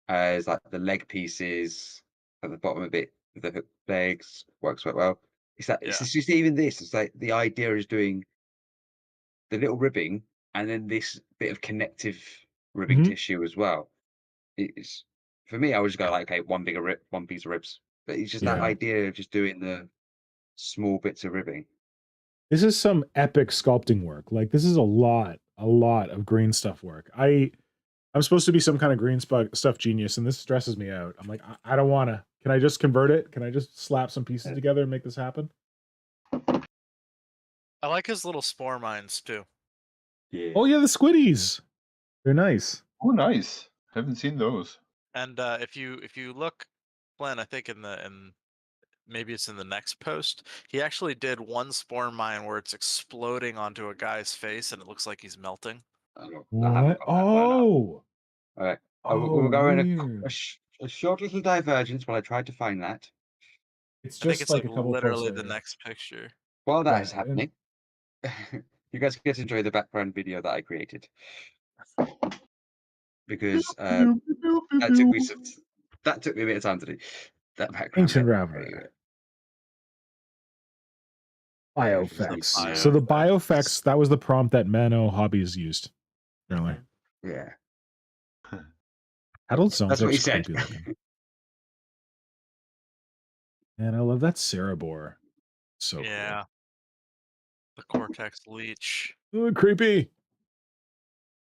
as like the leg pieces at the bottom of it, the hook legs works quite well. It's just even this. It's like the idea is doing the little ribbing and then this bit of connective ribbing tissue as well. It's for me. I would just go like, okay, one piece of ribs. But it's just that idea of just doing the small bits of ribbing. This is some epic sculpting work. Like this is a lot of green stuff work. I'm supposed to be some kind of green stuff genius, and this stresses me out. I'm like, I don't want to. Can I just convert it? Can I just slap some pieces together and make this happen? I like his little spore mines too. Yeah. Oh yeah, the squiddies. They're nice. Oh, nice. Haven't seen those. And if you look, Glenn, I think maybe it's in the next post, he actually did one spore mine where it's exploding onto a guy's face and it looks like he's melting. What? Oh. All right. Oh, We'll go in weird. a short little divergence while I tried to find that. It's I think just it's like like a couple literally posts the later. next picture. While that is Yeah, and- happening, you guys get to enjoy the background video that I created. Because that took me a bit of time to do. That background. Ancient bit. Raveler. Biofex. Biofex. So the Biofex, that was the prompt that Mano Hobbies used. Apparently. Yeah. Adult sounds That's what he said. creepy looking. And I love that Cerebor. So Yeah. The Cortex Leech. cool. Ooh, creepy.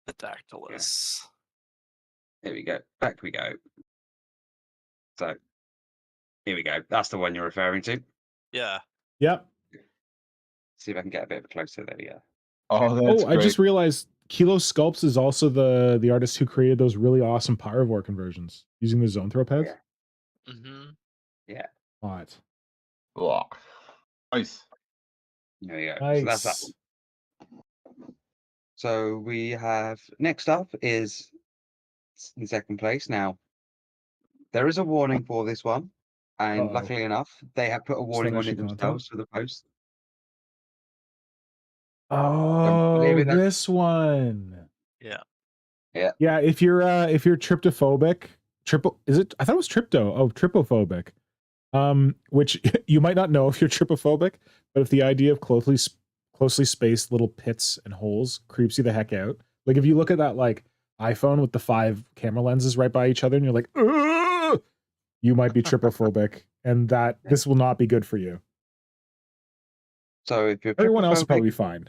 The Dactylus. There we go. Back we go. So here we go. That's the one you're referring to. Yeah. Yep. See if I can get a bit closer. There we go. Oh, that's Oh, I great. just realized Kilo Sculpts is also the artist who created those really awesome Pyrevore conversions using the zone throw pads. Yeah. Mm-hmm. Yeah. Hot. Wow. Nice. There we go. Nice. So that's that one. So we have next up is in second place. Now there is a warning for this one, and Uh-oh. luckily enough, they have put a warning on it actually themselves for the post. Oh, believe it. this one. Yeah. Yeah. Yeah, if you're tryptophobic, is it? I thought it was trypto. Oh, trypophobic. Which you might not know if you're trypophobic, but if the idea of closely spaced little pits and holes creeps you the heck out, like if you look at that like iPhone with the 5 camera lenses right by each other, and you're like, ugh, you might be trypophobic, and that this will not be good for you. So if you're Everyone else will trypophobic, probably be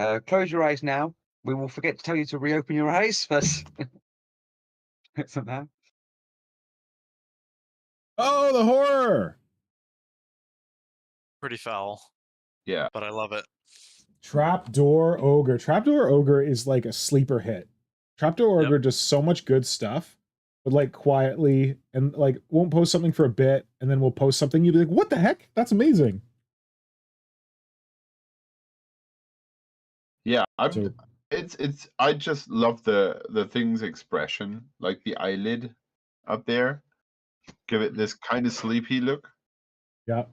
fine. close your eyes now. We will forget to tell you to reopen your eyes first. Somehow. Oh, the horror! Pretty foul, Yeah. but I love it. Trapdoor Ogre. Trapdoor Ogre is like a sleeper hit. Trapdoor Yep. Ogre does so much good stuff, but like quietly and like won't post something for a bit, and then we'll post something. You'll be like, "What the heck? That's amazing!" Yeah. So It's I just love the thing's expression, like the eyelid up there. Give it this kind of sleepy look. yeah,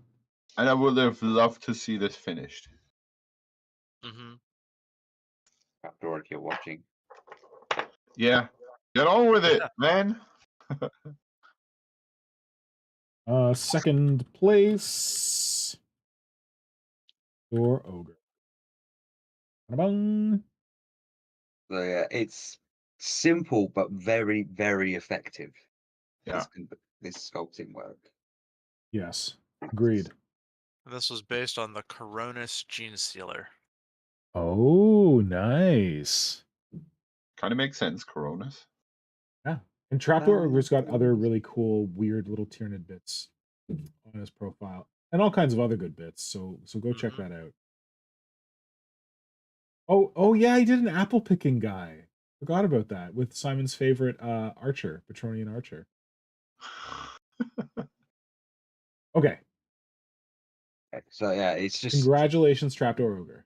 And I would have loved to see this finished. Mm-hmm. Trapdoor, if you're watching. Yeah. Get on with it, man. second place. Door Ogre. Ba-bang. So yeah, it's simple but very, very effective. Yeah. This sculpting work. Yes, agreed. This was based on the Coronis Gene Sealer. Oh, nice. Kind of makes sense, Coronas. Yeah, and Trapdoor Ogre's got other really cool, weird little Tyranid bits on his profile, and all kinds of other good bits. So go check Mhm. that out. Oh yeah, he did an apple picking guy. Forgot about that with Simon's favorite archer, Petronian archer. Okay, So yeah, it's just congratulations, Trapdoor Ogre.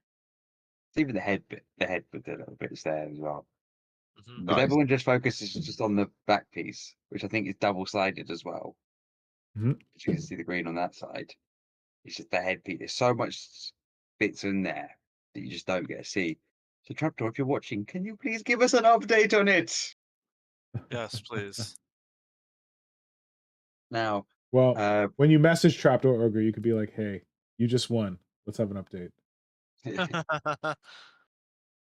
even the head bit, with the little bits there as well. Mhm. Because Nice. everyone just focuses just on the back piece, which I think is double sided as well. Mhm. As you can see the green on that side. It's just the head piece. There's so much bits in there that you just don't get to see. So Trapdoor, if you're watching, can you please give us an update on it? Yes, please. Now, Well, when you message Trapdoor Ogre, you could be like, "Hey, you just won. Let's have an update."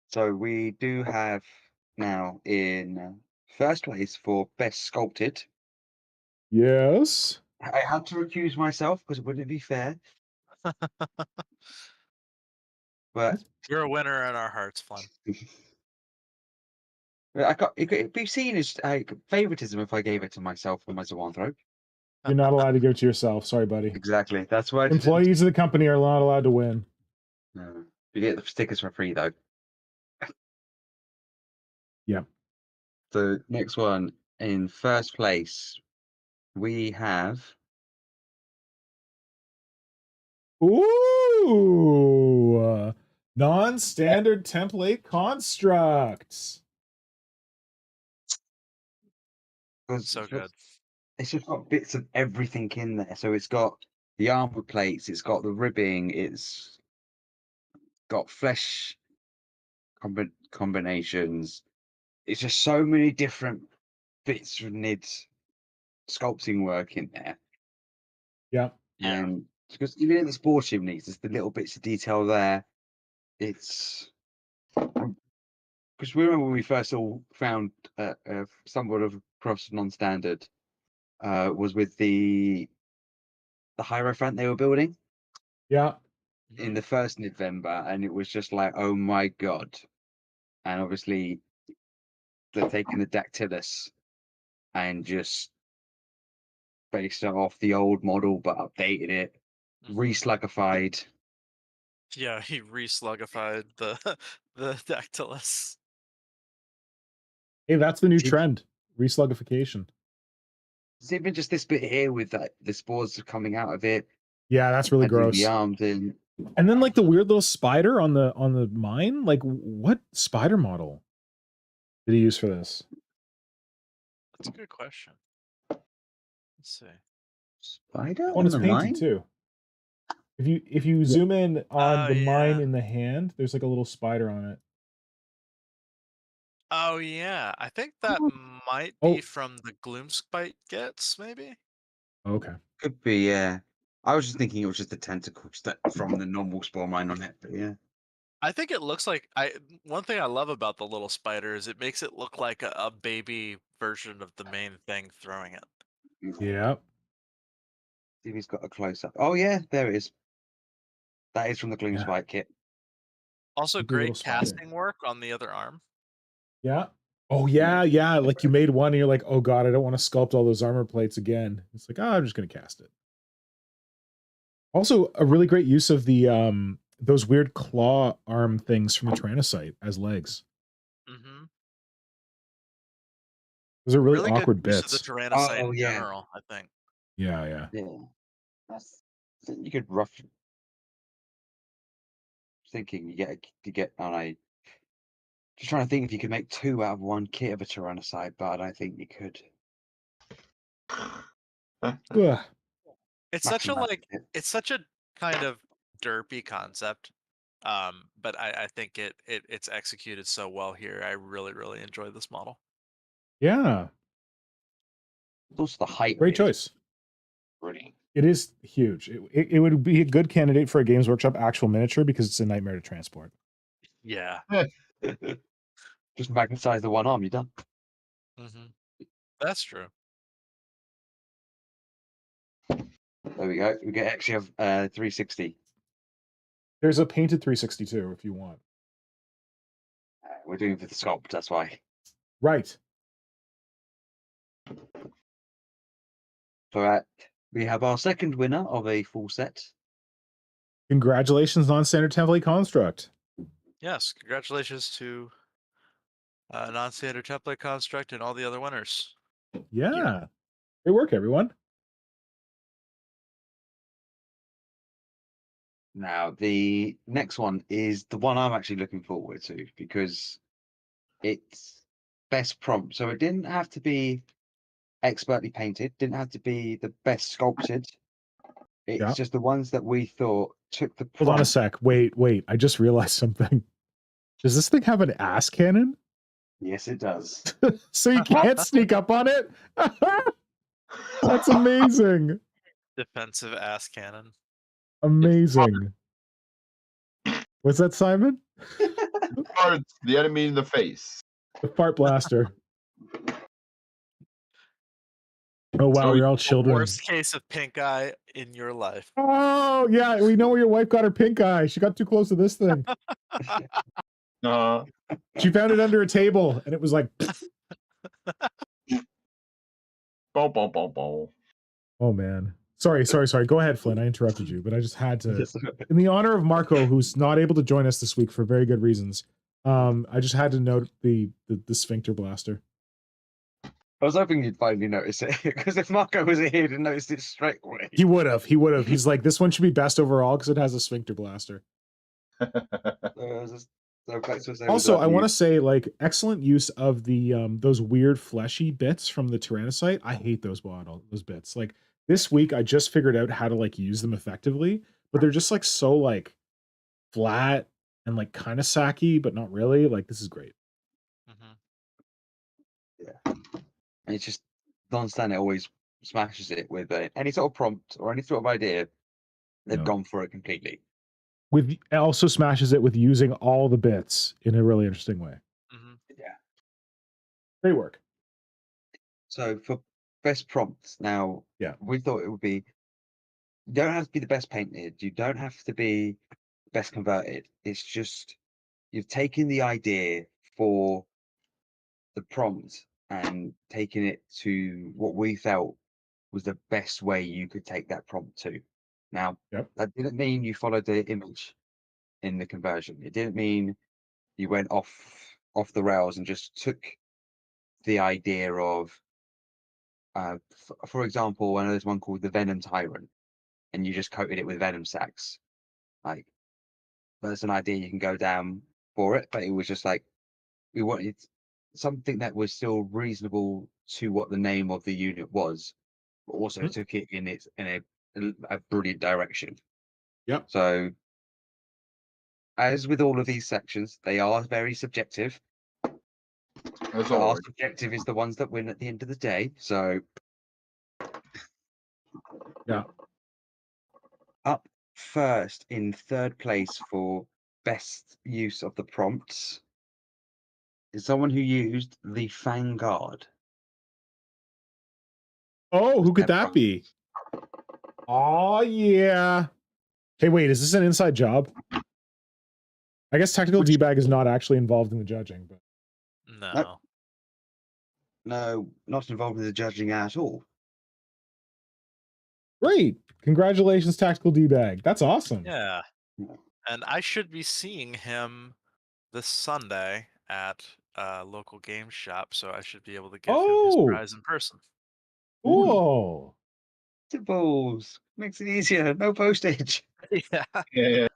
so we do have now in first place for best sculpted. Yes. I had to recuse myself because it wouldn't be fair. But You're a winner in our hearts, Flynn. it could be seen as favoritism if I gave it to myself or my zoanthrope. You're not allowed to give it to yourself. Sorry, buddy. Exactly. That's why Employees of the company are not allowed to win. No. You get the stickers for free though. Yeah. The next one in first place, we have Ooh, non-standard template constructs. So good. It's just got bits of everything in there. So it's got the armor plates, it's got the ribbing, it's got flesh combinations. It's just so many different bits of Nid's sculpting work in there. Yeah. Yeah. And because even in the spore chimneys, there's the little bits of detail there. It's because we remember when we first all found somewhat of cross non-standard was with the Hierophant they were building Yeah. in the first Nidvember, and it was just like, oh my god! And obviously, they're taking the Dactylus and just based it off the old model, but updated it. re-sluggified. Yeah, he re-sluggified the the Dactylus. Hey, that's the new See- trend. Resluggification. It's even just this bit here with the spores coming out of it, Yeah, that's really adding the gross. arms in. And then like the weird little spider on the mine. Like what spider model did he use for this? That's a good question. Let's see. Spider Oh, on and it's the painted mine? too. If you zoom in on Oh, the mine yeah. in the hand, there's like a little spider on it. Oh yeah, I think that might Oh. be from the Gloomspite gets, maybe. Okay. Could be, yeah. I was just thinking it was just the tentacles that from the normal spore mine on it, but yeah. I think it looks like one thing I love about the little spider is it makes it look like a baby version of the main thing throwing it. Yeah. See if he's got a close up. Oh yeah, there it is. That is from the Gloom Yeah. Spike kit. Also, Look at the little great spider. casting work on the other arm. Yeah. Oh yeah, yeah. Like you made one and you're like, oh god, I don't want to sculpt all those armor plates again. It's like, oh, I'm just gonna cast it. Also, a really great use of the those weird claw arm things from the Tyrannocyte as legs. Mm-hmm. Those are really Really awkward good use of the bits. Tyrannocyte Oh in yeah. general, I think. Yeah, yeah. Yeah. That's you could rough thinking you get on a just trying to think if you could make two out of one kit of a Tyrannocyte, but I don't think you could. Ugh. It's such a Mathematically, it's such a kind of derpy concept. But I think it's executed so well here. I really enjoy this model. Yeah. also the height of Great it is choice. brilliant. It is huge. It would be a good candidate for a Games Workshop actual miniature because it's a nightmare to transport. Yeah. Just magnetize the one arm, you're done. Mm-hmm. That's true. There we go. We get actually have 360. There's a painted 362 if you want. We're doing it for the sculpt, that's why. Right. So we have our second winner of a full set. Congratulations, non-standard template construct. Yes, congratulations to non-standard template construct and all the other winners. Yeah. Great work, everyone. Now, the next one is the one I'm actually looking forward to because it's best prompt. So it didn't have to be expertly painted, didn't have to be the best sculpted. It's Yeah. just the ones that we thought took the Hold on a prompt. sec. Wait. I just realized something. Does this thing have an ass cannon? Yes, it does. So you can't sneak up on it? That's amazing. Defensive ass cannon. Amazing. What's that, Simon? Farts the enemy in the face. The fart blaster. Oh wow, So we're all The children. worst case of pink eye in your life. Oh yeah, we know where your wife got her pink eye. She got too close to this thing. She found it under a table, and it was like, Bow, bow, bow, bow. oh man. Sorry. Go ahead, Flynn. I interrupted you, but I just had to, in the honor of Marco, who's not able to join us this week for very good reasons. I just had to note the sphincter blaster. I was hoping you'd finally notice it because if Marco was here, he'd have noticed it straight away. He would have. He's like, this one should be best overall because it has a sphincter blaster. Also, I want to say, like, excellent use of the those weird fleshy bits from the Tyrannocyte. I hate those bits. Like this week, I just figured out how to like use them effectively, but they're just like so like flat and like kind of sacky, but not really. Like this is great. Mm-hmm. Yeah, and it's just non-standard always smashes it with any sort of prompt or any sort of idea. They've Yeah. gone for it completely. It also smashes it with using all the bits in a really interesting way. Mm-hmm. Yeah. Great work. So for best prompts, now, Yeah. we thought it would be. You don't have to be the best painted. You don't have to be best converted. It's just you've taken the idea for the prompt and taken it to what we felt was the best way you could take that prompt to. Now, Yep. that didn't mean you followed the image in the conversion. It didn't mean you went off the rails and just took the idea of, for example, I know there's one called the Venom Tyrant, and you just coated it with venom sacs. Like, that's an idea you can go down for it, but it was just like we wanted something that was still reasonable to what the name of the unit was, but also Mhm. took it in a brilliant direction. Yep. So, as with all of these sections, they are very subjective. As But our always. subjective is the ones that win at the end of the day. So, Yeah. up first in third place for best use of the prompts is someone who used the Vanguard. Oh, who could Their that prompt. be? Oh yeah. Hey, wait, is this an inside job? I guess Tactical Which- Debag is not actually involved in the judging, but No. No, not involved in the judging at all. great. Congratulations, Tactical Debag. That's awesome. Yeah. Yeah. And I should be seeing him this Sunday at a local game shop, so I should be able to give him his Oh, prize in person. cool. Balls makes it easier. No postage. Yeah. Yeah.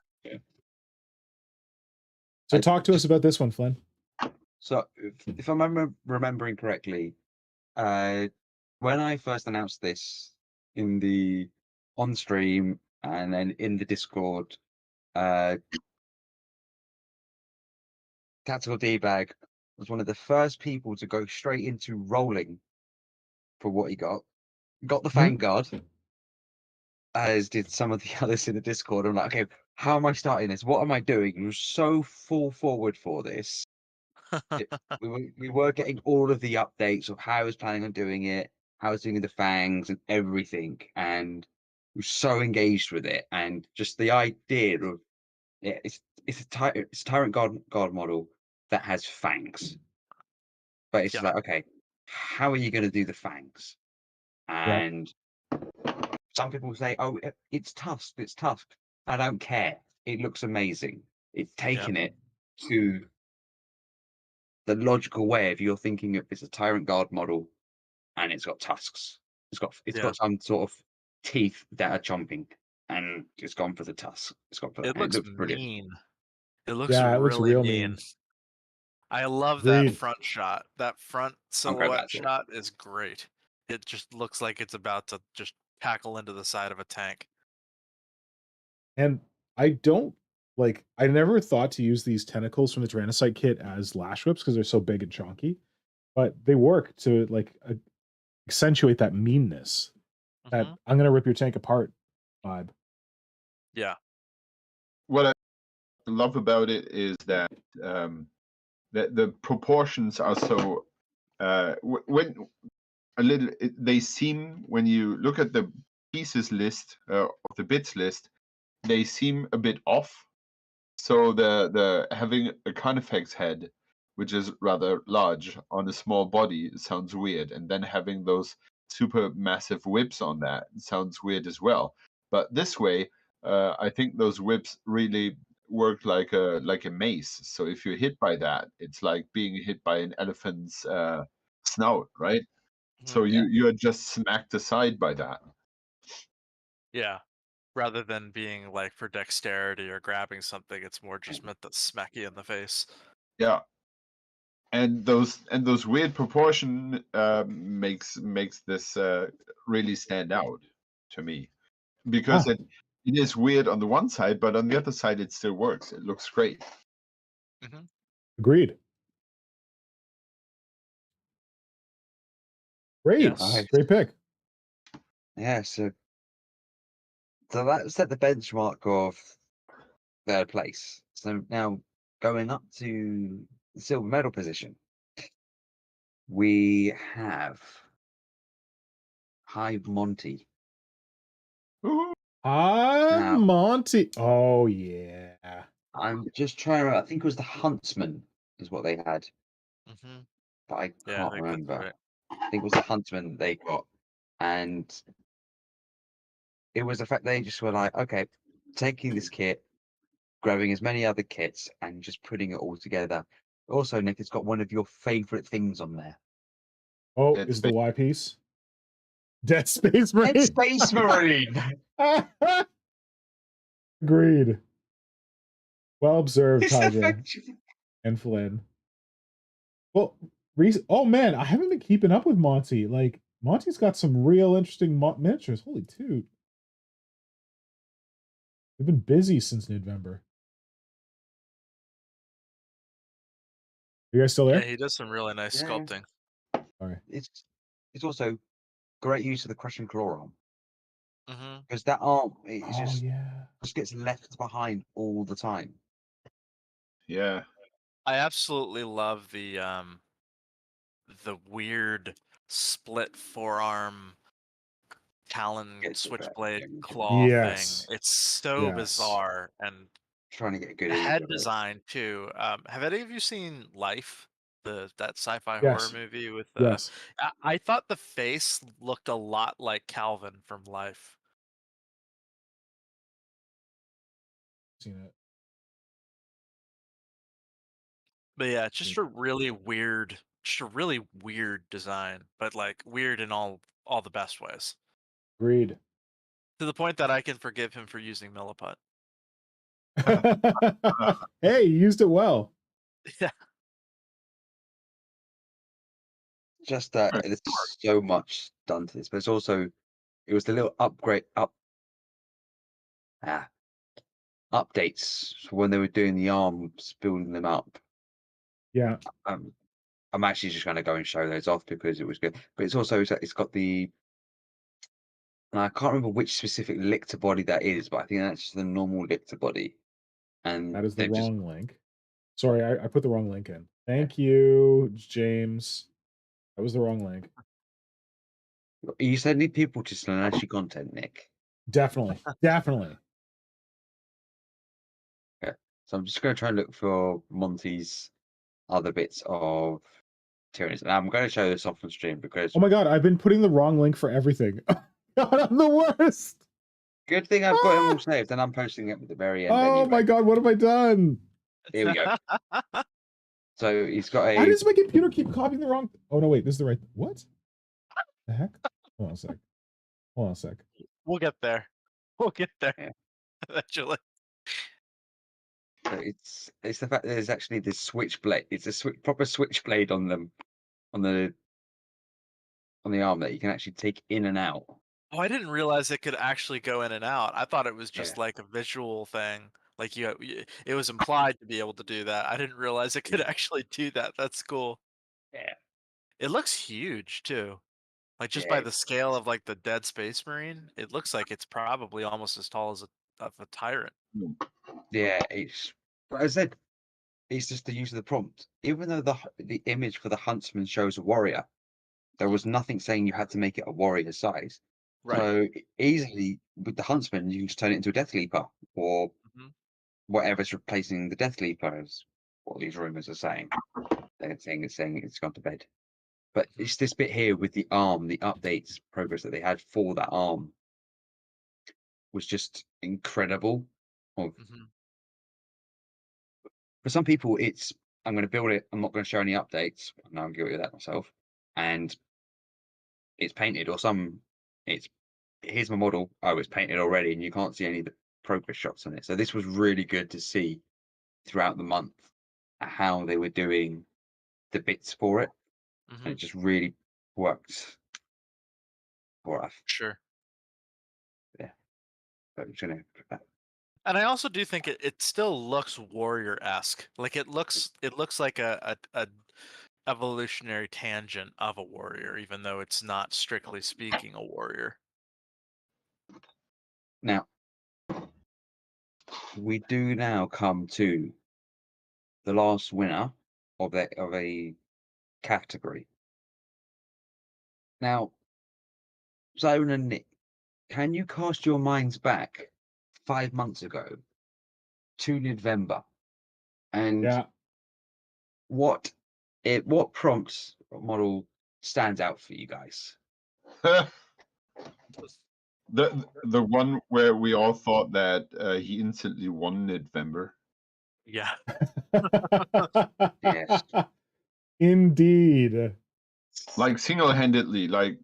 So I talk to us just- about this one, Flynn. So, if I'm remembering correctly, when I first announced this in the on stream and then in the Discord, Tactical Debag was one of the first people to go straight into rolling for what he got. Got the Mhm. Vanguard, as did some of the others in the Discord. I'm like, okay, how am I starting this? What am I doing? He was so full forward for this. We were getting all of the updates of how I was planning on doing it, how I was doing the fangs and everything, and we were so engaged with it. And just the idea of it's a tyrant god model that has fangs, but it's just Yeah. like, okay, how are you going to do the fangs? And some people say, oh, it's tusked, it's tusked. I don't care. It looks amazing. It's taking it to the logical way if you're thinking of it's a tyrant guard model and it's got tusks. It's Yeah. got some sort of teeth that are chomping, and it's gone for the tusk. It's gone for that. It And it looks looks brilliant. mean. It looks Yeah, it looks really real mean. mean. I love that Agreed. front shot. That front I'll go silhouette back to it. shot is great. It just looks like it's about to just tackle into the side of a tank. And I don't like, I never thought to use these tentacles from the Tyrannocyte kit as lash whips because they're so big and chonky, but they work to like accentuate that meanness, that Mhm. I'm going to rip your tank apart vibe. Yeah. What I love about it is that the proportions are so when they seem, when you look at the pieces list of the bits list, they seem a bit off. So the having a Carnifex head, which is rather large, on a small body sounds weird, and then having those super massive whips on that sounds weird as well. But this way, I think those whips really work like a mace. So if you're hit by that, it's like being hit by an elephant's snout, right? So Mhm. you're just smacked aside by that. Yeah. Rather than being like for dexterity or grabbing something, it's more just meant to smack you in the face. Yeah. And those weird proportion makes this really stand out to me, because Ah. it is weird on the one side, but on the other side it still works. It looks great. Mhm. Agreed. Great. Yes. Nice. Great pick. Yeah, so that set the benchmark of third place. So now going up to the silver medal position, we have Hive Monty. Woohoo. Hi, Now, Monty. Oh, yeah. I'm just trying to remember, I think it was the Huntsman is what they had, Mhm. but I Yeah, I can't think that's remember. right. I think it was the Huntsman they got. And it was the fact they just were like, okay, taking this kit, grabbing as many other kits, and just putting it all together. Also, Nick, it's got one of your favorite things on there. Oh, Dead is the Space. Y piece? Dead Space Marine. Dead Space Marine. Agreed. Well observed, It's Taja effective. and Flynn. Well, oh man, I haven't been keeping up with Monty. Like, Monty's got some real interesting miniatures. Holy toot. We've been busy since Nidvember. You guys still Yeah, there? he does some really nice Yeah. sculpting. Sorry. It's also great use of the crushing claw arm Hmm because that arm Oh yeah. just gets left behind all the time. Yeah. I absolutely love the weird split forearm talon Gets it back, switchblade yeah, claw Yes. thing. It's so Yes. bizarre, and trying to get a good the image head of it. design too. Have any of you seen Life, that sci-fi horror Yes. movie with? Yes. I thought the face looked a lot like Calvin from Life. Seen it. But yeah, just a really weird design, but like weird in all the best ways. Agreed. To the point that I can forgive him for using Milliput. Hey, you used it well. Yeah. Just that Right. there's so much done to this, but it was the little updates for when they were doing the arms, building them up. Yeah. I'm actually just going to go and show those off because it was good. But it's got the, and I can't remember which specific lictor body that is, but I think that's just the normal lictor body. And That is the they've just wrong link. Sorry, I put the wrong link in. Thank you, James. That was the wrong link. you said need people to slash your content, Nick. Definitely. Definitely. So I'm just going to try and look for Monty's other bits of Tyranids. And I'm going to show this off on stream because Oh my god, I've been putting the wrong link for everything. God, I'm the worst. good thing I've got him all saved and I'm posting it at the very end Oh anyway. my god, what have I done? Here we go. So he's got Why a does my computer keep copying the wrong? Oh no, wait, this is the right. What the heck? Hold on a sec. Hold on a sec. We'll get there. We'll get there Yeah. eventually. so it's the fact that there's actually this switchblade. It's a proper switchblade on them on the arm that you can actually take in and out. Oh, I didn't realize it could actually go in and out. I thought it was just Yeah. like a visual thing. Like it was implied to be able to do that. I didn't realize it could actually do that. That's cool. Yeah. It looks huge too. Like just Yeah, by the scale of like the Dead Space Marine, it looks like it's probably almost as tall as a tyrant. Yeah, but as I said, it's just the use of the prompt. Even though the image for the huntsman shows a warrior, there was nothing saying you had to make it a warrior size. Right. So easily with the huntsman, you can just turn it into a death leaper or hmm whatever's replacing the death leaper, is what these rumors are saying. They're saying it's gone to bed. But it's this bit here with the arm, the updates progress that they had for that arm was just incredible. Of hmm For some people, it's I'm going to build it. I'm not going to show any updates. I know I'm guilty of that myself. And it's painted, or it's here's my model. Oh, it's painted already, and you can't see any of the progress shots on it. So this was really good to see throughout the month how they were doing the bits for it, hmm and it just really worked for us. Sure. Yeah, but I'm just gonna put that. And I also do think it still looks warrior-esque. Like it looks like a evolutionary tangent of a warrior, even though it's not strictly speaking a warrior. Now we do now come to the last winner of a category. Now, Zone and Nick, can you cast your minds back 5 months ago to Nidvember, and Yeah. what prompts model stands out for you guys? the one where we all thought that he instantly won Nidvember. Yeah. Yes. Indeed. Like single-handedly, like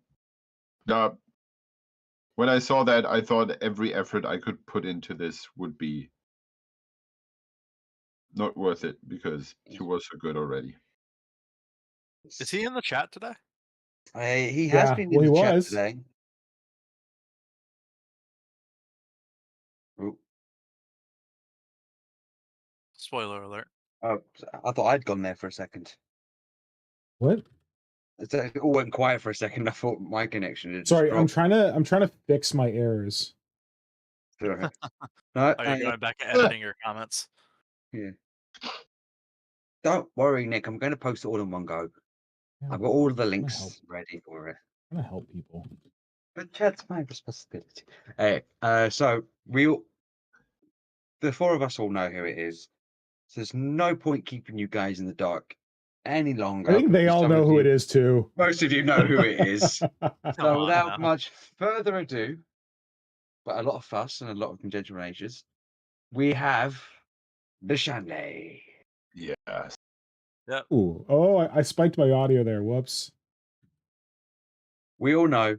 when I saw that, I thought every effort I could put into this would be not worth it because he was so good already. Is he in the chat today? He has Yeah, been well, in he the chat was. today. Oh, Spoiler alert. oh, I thought I'd gone there for a second. What? It all went quiet for a second. I thought my connection had just Sorry, I'm dropped. trying to fix my errors. Sorry. No, Oh, you're going back and editing your comments. yeah. Don't worry, Nick. I'm going to post it all in one go. Yeah, I've got all of the help. links ready for it. I'm gonna help people. But that's my responsibility. So the four of us all know who it is. So there's no point keeping you guys in the dark any longer. I think they because all some know of who you- it is too. Most of you know who it is. Come So on without now. much further ado, but a lot of fuss and a lot of congratulations, we have the Shanley. Yes. Ooh, oh, I spiked my audio there. Whoops. We all know.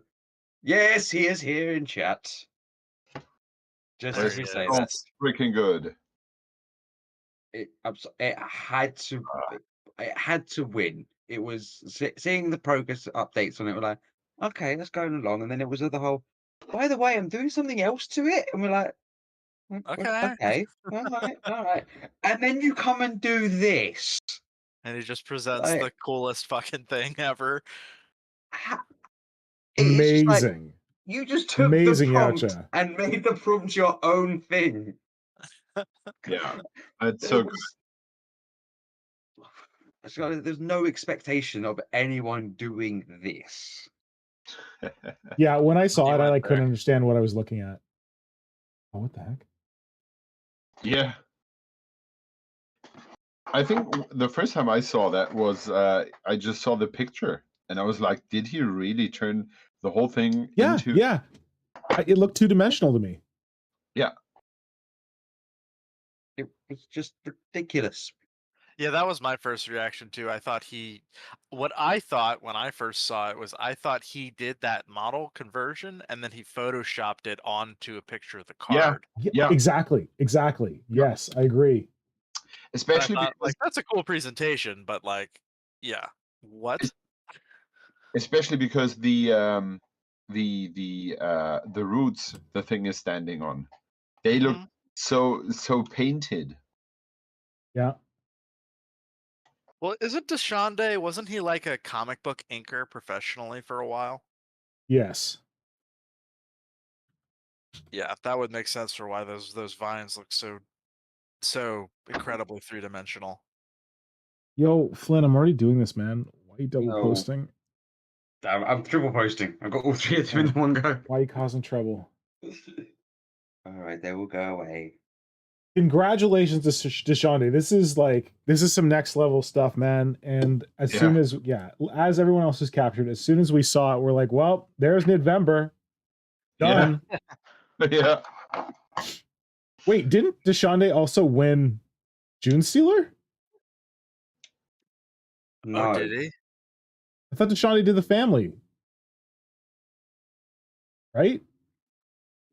Yes, he is here in chat. Just There as he we say is. that, Freaking good. it had to win. It was seeing the progress updates on it. We're like, okay, that's going along, and then it was the whole. By the way, I'm doing something else to it, and we're like, Okay. okay, all right. And then you come and do this. And he just presents Like, the coolest fucking thing ever. it is just like, Amazing. you just took Amazing, the prompt Yacha. and made the prompt your own thing. Yeah. That's There so good. was- There's no expectation of anyone doing this. Yeah, when I saw You it, I went like couldn't there. understand what I was looking at. Oh, what the heck? Yeah. I think the first time I saw that was I just saw the picture and I was like, did he really turn the whole thing Yeah, into yeah. It looked two-dimensional to me. It was just ridiculous. Yeah, that was my first reaction too. What I thought when I first saw it was I thought he did that model conversion and then he photoshopped it onto a picture of the Yeah. card. Yeah. Exactly. Yes, I agree. And I especially thought, because like, that's a cool presentation, but like, yeah, what? especially because the roots the thing is standing on, they look Mhm. so painted. Yeah. Well, isn't Deshande, wasn't he like a comic book inker professionally for a while? Yes. Yeah, that would make sense for why those vines look so incredibly three-dimensional. Yo, Flynn, I'm already doing this, man. Why are you double No. posting? I'm triple posting. I've got all three of them in Oh. one go. Why are you causing trouble? All right, they will go away. Congratulations to Deshande. This is some next level stuff, man. And as soon as as everyone else is captured, as soon as we saw it, we're like, well, there's Nidvember. Done. Yeah. Wait, didn't Deshande also win June Stealer? No, Oh, did he? I thought Deshande did the family. Right?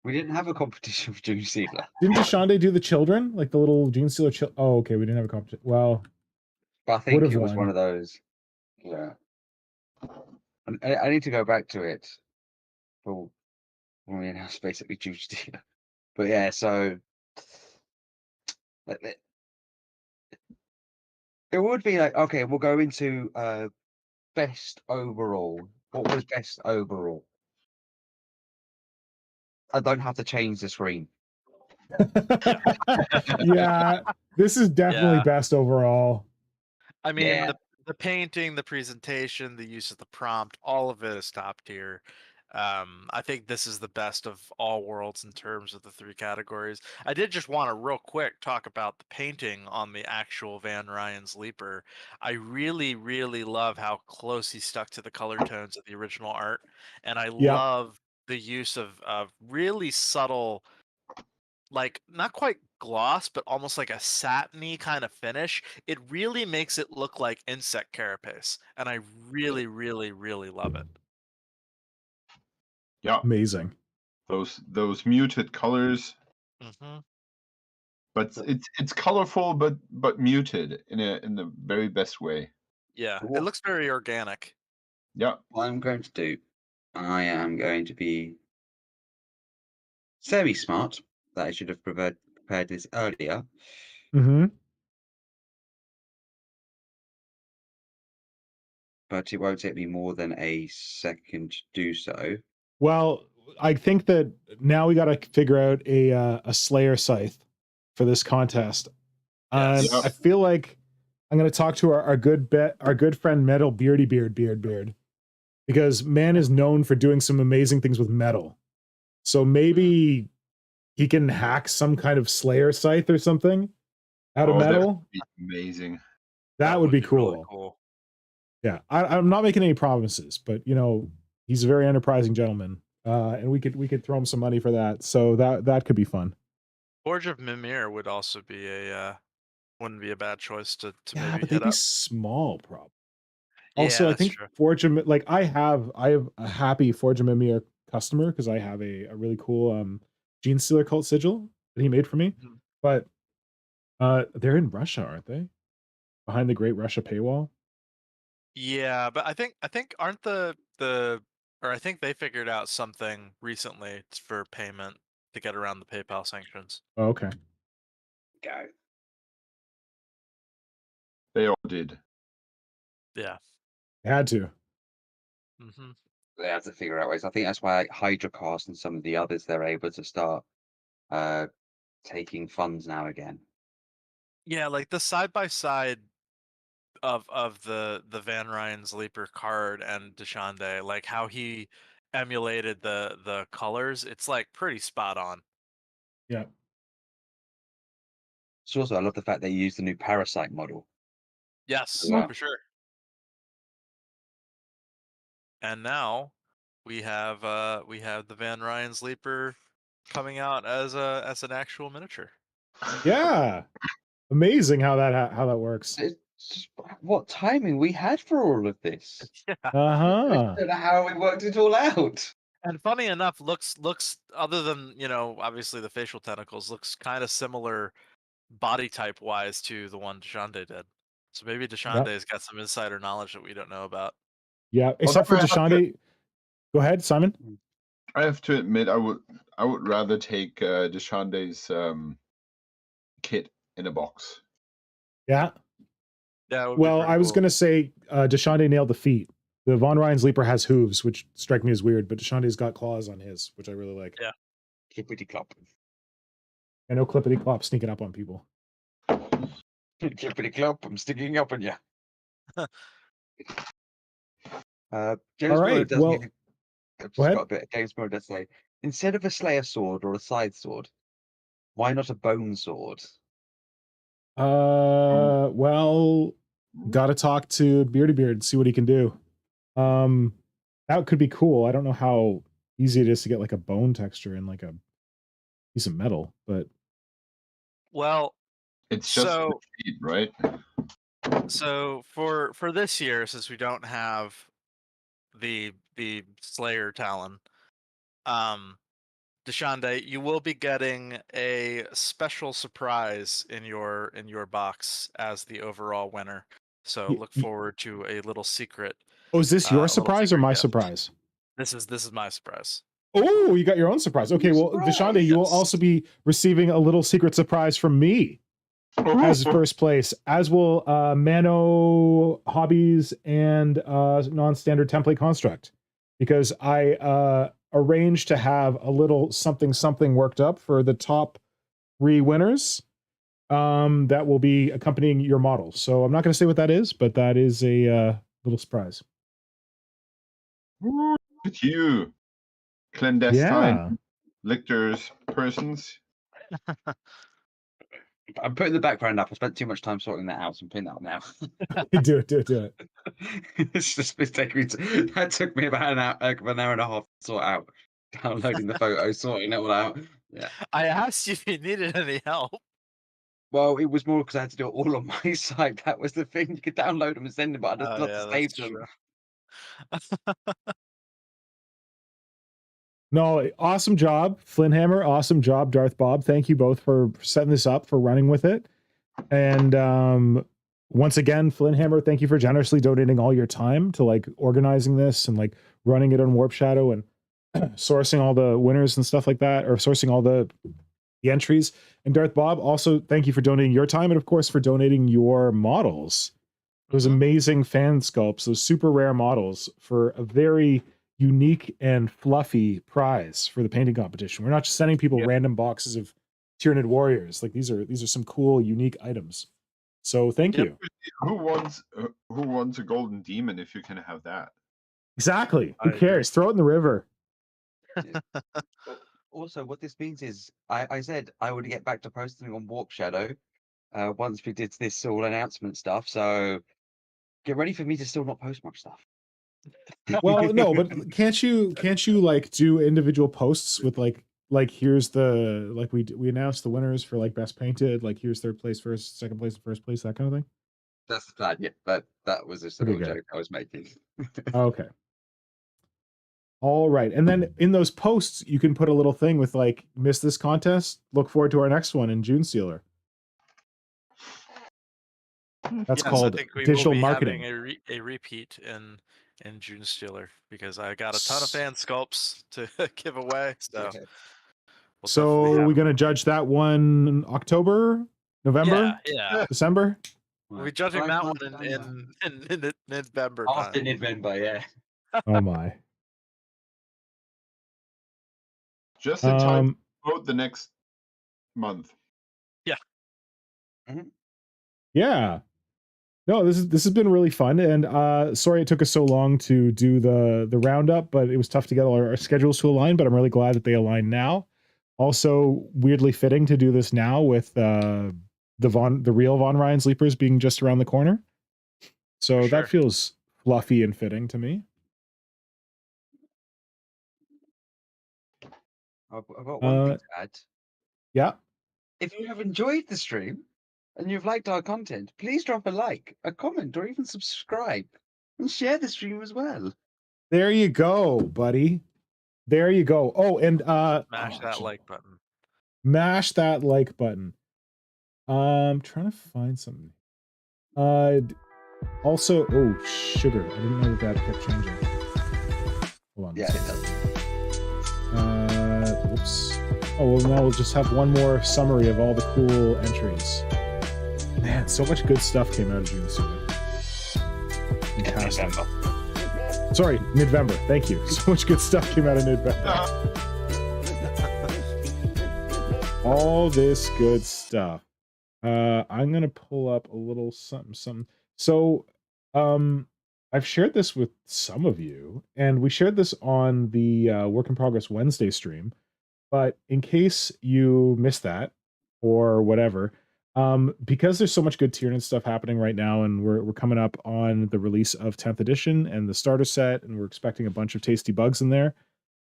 we didn't have a competition for June Sealer. Didn't Deshande do the children? Like the little June Stealer oh, okay, we didn't have a competition. Well, But I think would've it was won. one of those. Yeah. I need to go back to it for when we announced basically June Stealer. But yeah, so it would be like, okay, we'll go into best overall. What was best overall? I don't have to change the screen. Yeah, this is definitely Yeah. best overall. I mean, Yeah. the painting, the presentation, the use of the prompt, all of it is top tier. I think this is the best of all worlds in terms of the three categories. I did just want to real quick talk about the painting on the actual Van Ryan's Leaper. I really, really love how close he stuck to the color tones of the original art, and I Yeah. love the use of really subtle, like not quite gloss, but almost like a satiny kind of finish. It really makes it look like insect carapace, and I really, really, really love it. Yeah, Amazing. those muted colors, Hmm. but it's colorful but muted in the very best way. Yeah, So it what, looks very organic. Yeah. what I'm going to do, I am going to be semi-smart. That I should have prepared this earlier. Mm-hmm. But it won't take me more than a second to do so. Well, I think that now we got to figure out a Slayer scythe for this contest. And Yes. I feel like I'm going to talk to our good friend Metal Beard, because man is known for doing some amazing things with metal. So maybe he can hack some kind of Slayer scythe or something out of Oh, that would metal. be amazing. That would be really cool. cool. Yeah, I'm not making any promises, but he's a very enterprising gentleman, and we could throw him some money for that. So that could be fun. Forge of Mimir would also be wouldn't be a bad choice to Yeah, maybe but they'd hit be up. small, probably. Yeah, Also, I that's think true. Forge of like I have a happy Forge of Mimir customer because I have a really cool Gene Stealer cult sigil that he made for me. Mhm. But they're in Russia, aren't they? Behind the Great Russia paywall. Yeah, but I think aren't the or I think they figured out something recently for payment to get around the PayPal sanctions. Oh, okay, Go. They all did. Yeah. had to. Hmm. They have to figure out ways. I think that's why Hydrocast and some of the others, they're able to start uh, taking funds now again. Yeah, like the side by side of the Van Ryan's Leaper card and Deshande, like how he emulated the colors, it's like pretty spot on. Yeah, So also, I love the fact they use the new Parasite model. Yes, Yeah. for sure. And now we have the Van Ryan's Leaper coming out as an actual miniature. yeah. Amazing how that works. It's just what timing we had for all of this. Yeah. I Uh-huh. don't know how we worked it all out. And funny enough, looks other than, obviously the facial tentacles, looks kind of similar body type wise to the one Deshande did. So maybe Yep. Deshande's got some insider knowledge that we don't know about. Yeah, except for Although Deshande. Go ahead, Simon. I have to admit, I would rather take Deshande's kit in a box. Yeah. Yeah, it would be Well, pretty I was cool. gonna say Deshande nailed the feet. The Von Ryan's Leaper has hooves, which strike me as weird, but Deshande's got claws on his, which I really like. Yeah. Clippity clop. I know Clippity Clop sneaking up on people. Clippity clop, I'm sticking up on you. All James Miller right. does Well, I've go just ahead. got a bit. James Miller does say, instead of a Slayer sword or a side sword, why not a bone sword? Well, gotta talk to Beardy Beard, see what he can do. That could be cool. I don't know how easy it is to get like a bone texture in like a piece of metal, but Well, It's just the so feet, right? so for this year, since we don't have the Slayer Talon, um, Deshande, you will be getting a special surprise in your box as the overall winner. So y- look y- forward to a little secret, oh, is this your a little surprise or secret my gift. surprise? This is my surprise. Oh, you got your own surprise. Okay, well, Deshande, you will Yes. also be receiving a little secret surprise from me as first place, as will Mano Hobbies and Non-Standard Template Construct, because I arranged to have a little something worked up for the top 3 winners that will be accompanying your model. So I'm not going to say what that is, but that is a little surprise. Look at you, clandestine Yeah. lictors persons. I'm putting the background up. I spent too much time sorting that out. So I'm putting that up now. do it. It's just been taking me that took me about an hour and a half to sort out. downloading the photos, sorting it all out. Yeah. I asked you if you needed any help. Well, it was more because I had to do it all on my side. That was the thing. You could download them and send them, but I'd just Oh love yeah, to that's save them. true. No, awesome job, Flynnhammer. Awesome job, Darth Bob. Thank you both for setting this up, for running with it. And once again, Flynnhammer, thank you for generously donating all your time to like organizing this and like running it on Warp Shadow and sourcing all the winners and stuff like that, or sourcing all the entries. And Darth Bob, also thank you for donating your time and of course for donating your models. Those amazing fan sculpts, those super rare models for a very unique and fluffy prize for the painting competition. We're not just sending people random boxes of Tyranid warriors. Like these are some cool, unique items. So thank you. Who wants a golden demon if you can have that? Exactly. I Who cares? Throw it in the river. Also, what this means is, I said I would get back to posting on Warp Shadow once we did this all announcement stuff. So get ready for me to still not post much stuff. Well, no, but can't you like do individual posts with like here's the like we announced the winners for like best painted, like here's third place, first, second place, and first place, that kind of thing? That's the plan. Yeah, but that was just a Okay, little good. joke I was making. Okay. All right. And then in those posts, you can put a little thing with like, missed this contest, look forward to our next one in June Sealer. That's Yes, called I think we digital will be marketing. having a repeat in June Stealer because I got a ton of fan sculpts to give away. So, Yeah. we'll So definitely we're have going to them. judge that one in October, November, Yeah. December? We'll be judging Right, that month one down in Nidvember after time. Nidvember, yeah. Oh my. Just in time to vote the next month. Yeah. No, this has been really fun, and sorry it took us so long to do the roundup, but it was tough to get all our schedules to align, but I'm really glad that they align now. Also weirdly fitting to do this now with the real Von Ryan sleepers being just around the corner. So For that sure. feels fluffy and fitting to me. I've got one thing to add. Yeah. If you have enjoyed the stream and you've liked our content, please drop a like, a comment, or even subscribe and share the stream as well. There you go, buddy. There you go. Oh, and Smash that like button. Mash that like button. I'm trying to find something. Also, oh, sugar. I didn't know that kept changing. Hold on. Yeah, it does. Whoops. Oh, well, now we'll just have one more summary of all the cool entries. Man, so much good stuff came out of June Sealer. Fantastic. Sorry, Nidvember. Thank you. So much good stuff came out of Nidvember. All this good stuff. I'm gonna pull up a little something. So, I've shared this with some of you, and we shared this on the Work in Progress Wednesday stream. But in case you missed that or whatever, because there's so much good Tyranid stuff happening right now, and we're coming up on the release of 10th edition and the starter set, and we're expecting a bunch of tasty bugs in there.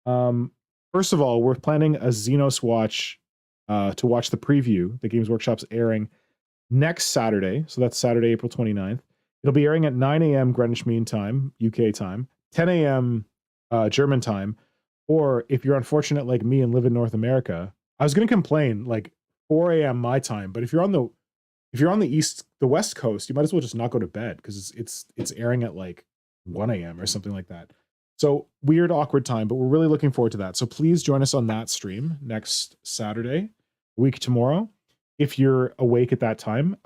First of all, we're planning a Xenos watch to watch the preview that Games Workshop's airing next Saturday. So that's Saturday, April 29th. It'll be airing at 9 a.m. Greenwich Mean Time, UK time, 10 a.m. German time. Or if you're unfortunate like me and live in North America, I was going to complain like 4 a.m. my time, but if you're on the West Coast, you might as well just not go to bed because it's airing at like 1 a.m. or something like that. So weird, awkward time, but we're really looking forward to that. So please join us on that stream next Saturday, a week tomorrow, if you're awake at that time.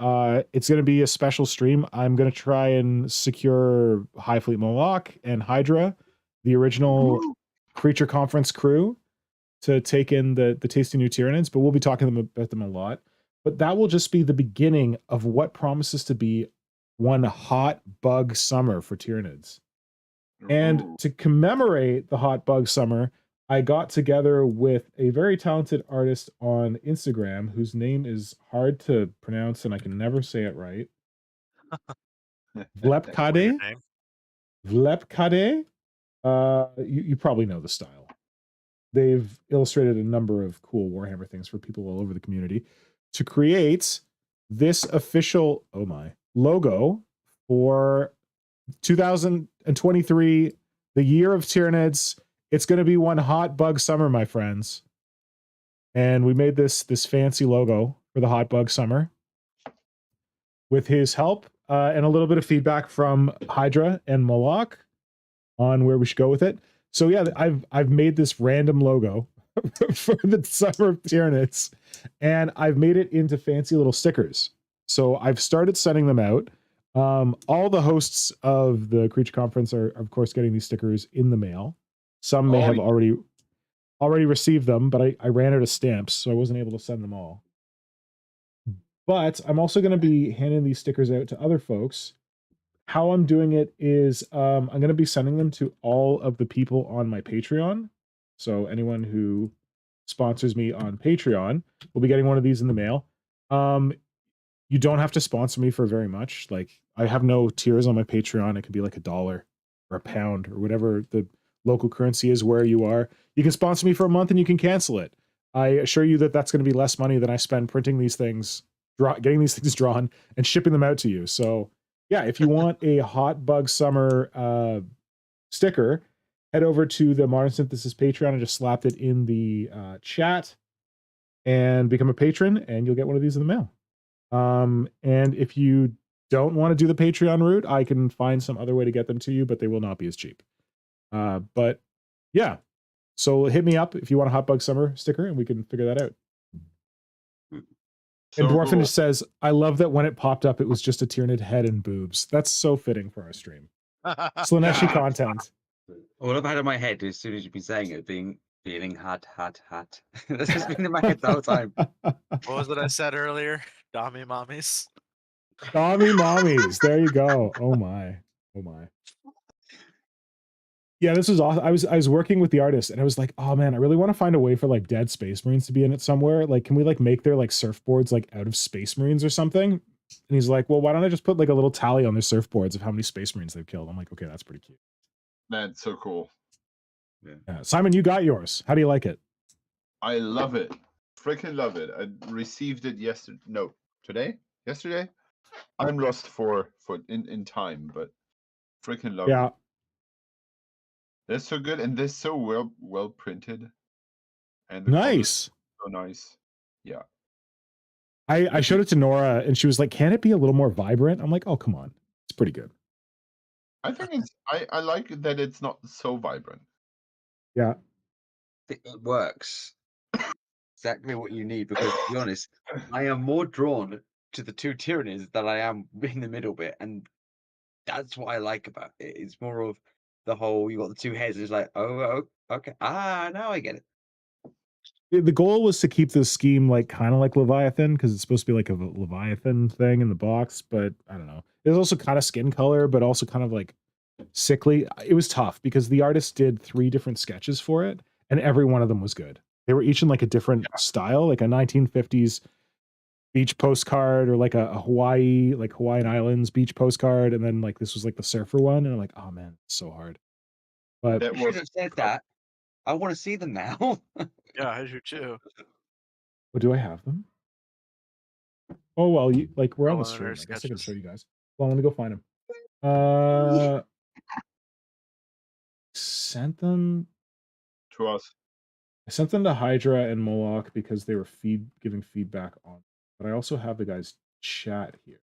It's going to be a special stream. I'm going to try and secure High Fleet Moloch and Hydra, the original Creature Conference crew, to take in the tasty new Tyranids, but we'll be talking about them a lot. But that will just be the beginning of what promises to be one hot bug summer for Tyranids. And to commemorate the hot bug summer, I got together with a very talented artist on Instagram whose name is hard to pronounce and I can never say it right. Vlepkade? Vlepkade? You probably know the style. they've illustrated a number of cool Warhammer things for people all over the community to create this official logo for 2023, the year of Tyranids. It's going to be one hot bug summer, my friends. And we made this fancy logo for the hot bug summer with his help and a little bit of feedback from Hydra and Moloch on where we should go with it. So yeah, I've made this random logo for the summer of Tyranids, and I've made it into fancy little stickers. So I've started sending them out. All the hosts of the Creature Conference are, of course, getting these stickers in the mail. Some may have already received them, but I ran out of stamps, so I wasn't able to send them all. But I'm also going to be handing these stickers out to other folks. How I'm doing it is I'm going to be sending them to all of the people on my Patreon. So anyone who sponsors me on Patreon will be getting one of these in the mail. You don't have to sponsor me for very much. Like, I have no tiers on my Patreon. It could be like $1 or £1 or whatever the local currency is where you are. You can sponsor me for a month and you can cancel it. I assure you that that's going to be less money than I spend printing these things, getting these things drawn and shipping them out to you. So yeah, if you want a hot bug summer sticker, head over to the Modern Synthesis Patreon. I just slapped it in the chat and become a patron, and you'll get one of these in the mail. And if you don't want to do the Patreon route, I can find some other way to get them to you, but they will not be as cheap. But yeah, so hit me up if you want a hot bug summer sticker, and we can figure that out. So And Dwarfin cool. says, I love that when it popped up, it was just a Tyranid head and boobs. That's so fitting for our stream. Slaneshi content. All I've had in my head as soon as you've been saying it, feeling hot. That's just been in my head the whole time. What was it I said earlier? Dommy mommies. Dommy mommies. There you go. Oh my. Oh my. Yeah, this was awesome. I was working with the artist and I was like, oh man, I really want to find a way for like dead Space Marines to be in it somewhere. Like, can we like make their like surfboards like out of Space Marines or something? And he's like, well, why don't I just put like a little tally on their surfboards of how many Space Marines they've killed? I'm like, okay, that's pretty cute. That's so cool. Yeah. Simon, you got yours. How do you like it? I love it. Freaking love it. I received it yesterday. No, today? Yesterday? I'm lost for in time, but freaking love Yeah. it. They're so good and they're so well printed. And the colors Nice. are so nice. Yeah. I showed it to Nora and she was like, can it be a little more vibrant? I'm like, oh, come on. It's pretty good. I think it's I like that it's not so vibrant. Yeah. It works. Exactly what you need, because to be honest, I am more drawn to the two tyrannies than I am in the middle bit, and that's what I like about it. It's more of the whole, you got the two heads, it's like, oh, okay, now I get it. The goal was to keep the scheme like kind of like Leviathan, because it's supposed to be like a Leviathan thing in the box, but I don't know. It was also kind of skin color, but also kind of like sickly. It was tough because the artist did 3 different sketches for it, and every one of them was good. They were each in like a different style, like a 1950s beach postcard or like a Hawaii, like Hawaiian Islands beach postcard, and then like this was like the surfer one, and I'm like, oh man, it's so hard. But That You should was have said that. I want to see them now. Yeah, I do too. oh, do I have them? Oh well, you like we're on the stream. Preliminary I guess I can show sketches. you guys. Well, let me go find them. Sent them. to us. I sent them to Hydra and Moloch because they were giving feedback on. But I also have the guys' chat here.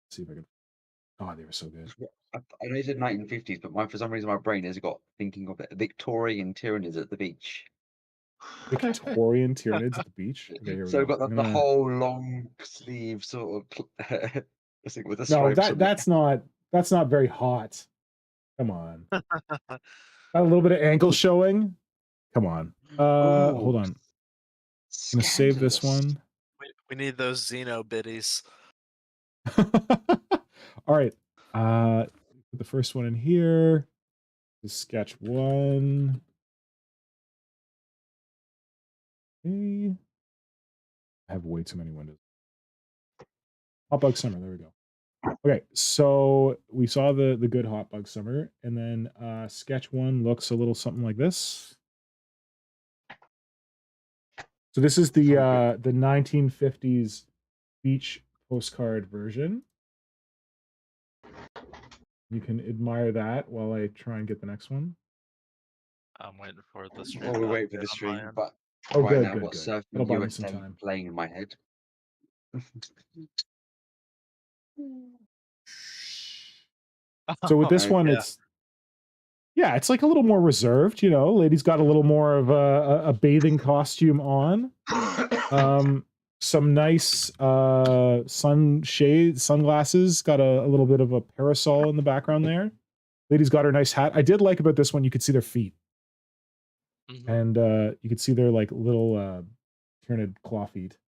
Let's see if I can. Oh, they were so good. I know you said 1950s, but for some reason my brain has got thinking of it. Victorian tyrannies at the beach. Victorian Tyranids at the beach. Okay, here we So go. we've got the whole long sleeve sort of with the No, stripes. that's not very hot. Come on. Got a little bit of ankle showing. Come on. Hold on. I'm gonna save this one. We need those Xeno biddies. All right. Put the first one in here. Sketch 1. Okay. I have way too many windows. Hot bug summer. There we go. Okay, so we saw the good hot bug summer, and then sketch one looks a little something like this. So this is the 1950s beach postcard version. You can admire that while I try and get the next one. I'm waiting for the stream. While we to wait for update the on stream, my end. but Oh, right good, now I've good, got good. Surfing That'll buy me some USA time. playing in my head. So with this Okay. one, Yeah. it's like a little more reserved. Lady's got a little more of a bathing costume on. Some nice sunglasses. Got a little bit of a parasol in the background there. Lady's got her nice hat. I did like about this one, you could see their feet, Mhm. and you could see their like little turned claw feet.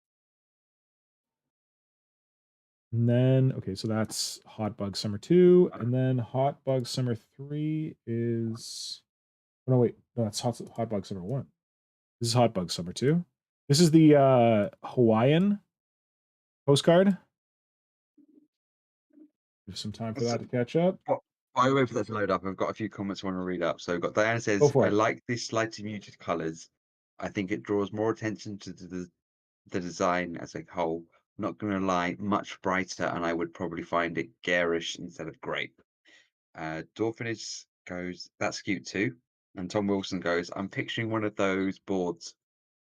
And then, okay, so that's Hot Bug Summer 2. And then Hot Bug Summer 3 is... Oh, no, wait. No, that's Hot Bug Summer 1. This is Hot Bug Summer 2. This is the Hawaiian postcard. Give some time for that to catch up. While we wait for that to load up, I've got a few comments I want to read up. So we've got Diana Go says, for I it. like these slightly muted colours. I think it draws more attention to the design as a whole. Not going to lie, much brighter, and I would probably find it garish instead of grape. Dorfinage goes, that's cute too. And Tom Wilson goes, I'm picturing one of those boards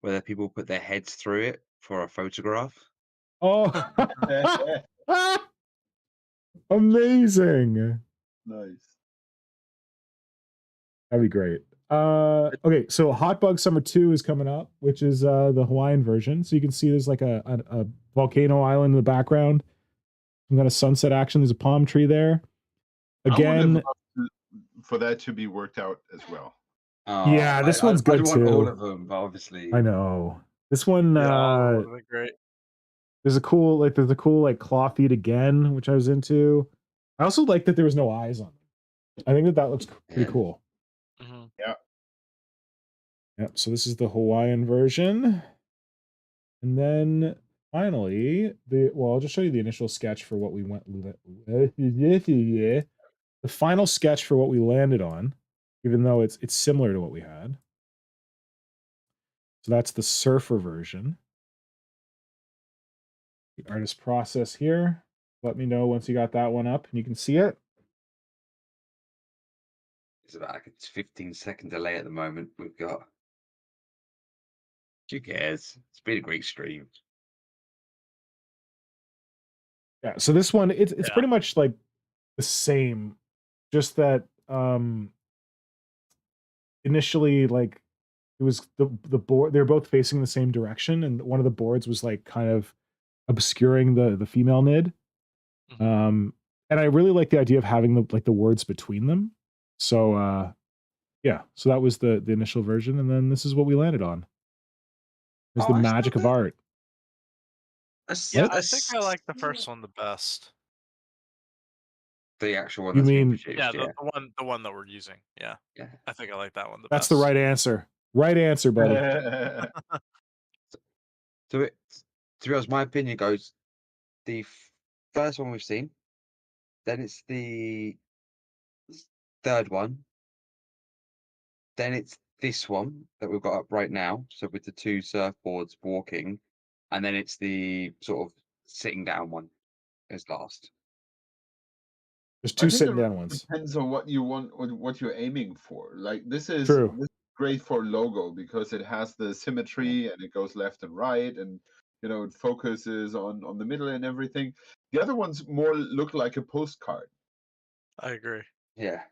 where the people put their heads through it for a photograph. Oh, amazing. Nice. That'd be great. Okay, so Hot Bug Summer 2 is coming up, which is the Hawaiian version. So you can see there's like a volcano island in the background. We've got a sunset action. There's a palm tree there. Again, for that to be worked out as well. Yeah, this one's good I want all too. of them, but obviously. I know. This one, Yeah, would've been great. there's a cool like claw feet again, which I was into. I also like that there was no eyes on them. I think that looks pretty Yeah. cool. Mhm. Yep. So this is the Hawaiian version, and then finally I'll just show you the initial sketch for what we went. The final sketch for what we landed on, even though it's similar to what we had. So that's the surfer version. The artist process here. Let me know once you got that one up and you can see it. It's about like a 15-second delay at the moment. We've got. Who cares? It's been a great stream. Yeah, so this one it's Yeah. pretty much like the same, just that initially like it was the board, they're both facing the same direction, and one of the boards was like kind of obscuring the female Nid. Mhm. And I really like the idea of having the words between them. So yeah, so that was the initial version, and then this is what we landed on. There's the I still magic of think- art. Yeah, What? I think I like the first one the best. The actual one You that's been mean- produced, Yeah, yeah. the one that we're using. Yeah, Yeah. I think I like that one the That's best. the right answer. Right answer, buddy. So to be honest, my opinion goes the first one we've seen, then it's the third one, then it's this one that we've got up right now. So with the two surfboards walking, and then it's the sort of sitting down one as last. There's I two think sitting it down ones. depends on what you want, what you're aiming for. Like this is True. great for logo because it has the symmetry and it goes left and right, and it focuses on the middle and everything. The other ones more look like a postcard. I agree. Yeah.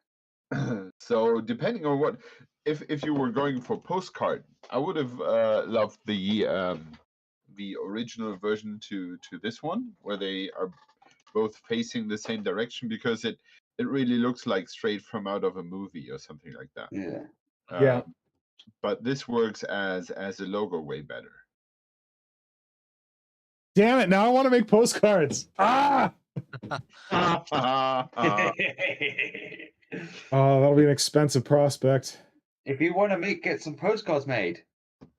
So depending on what, if you were going for postcard, I would have loved the original version to this one where they are both facing the same direction, because it really looks like straight from out of a movie or something like that. Yeah. Yeah. But this works as a logo way better. Damn it! Now I want to make postcards. Ah! Oh, that'll be an expensive prospect. If you want to get some postcards made,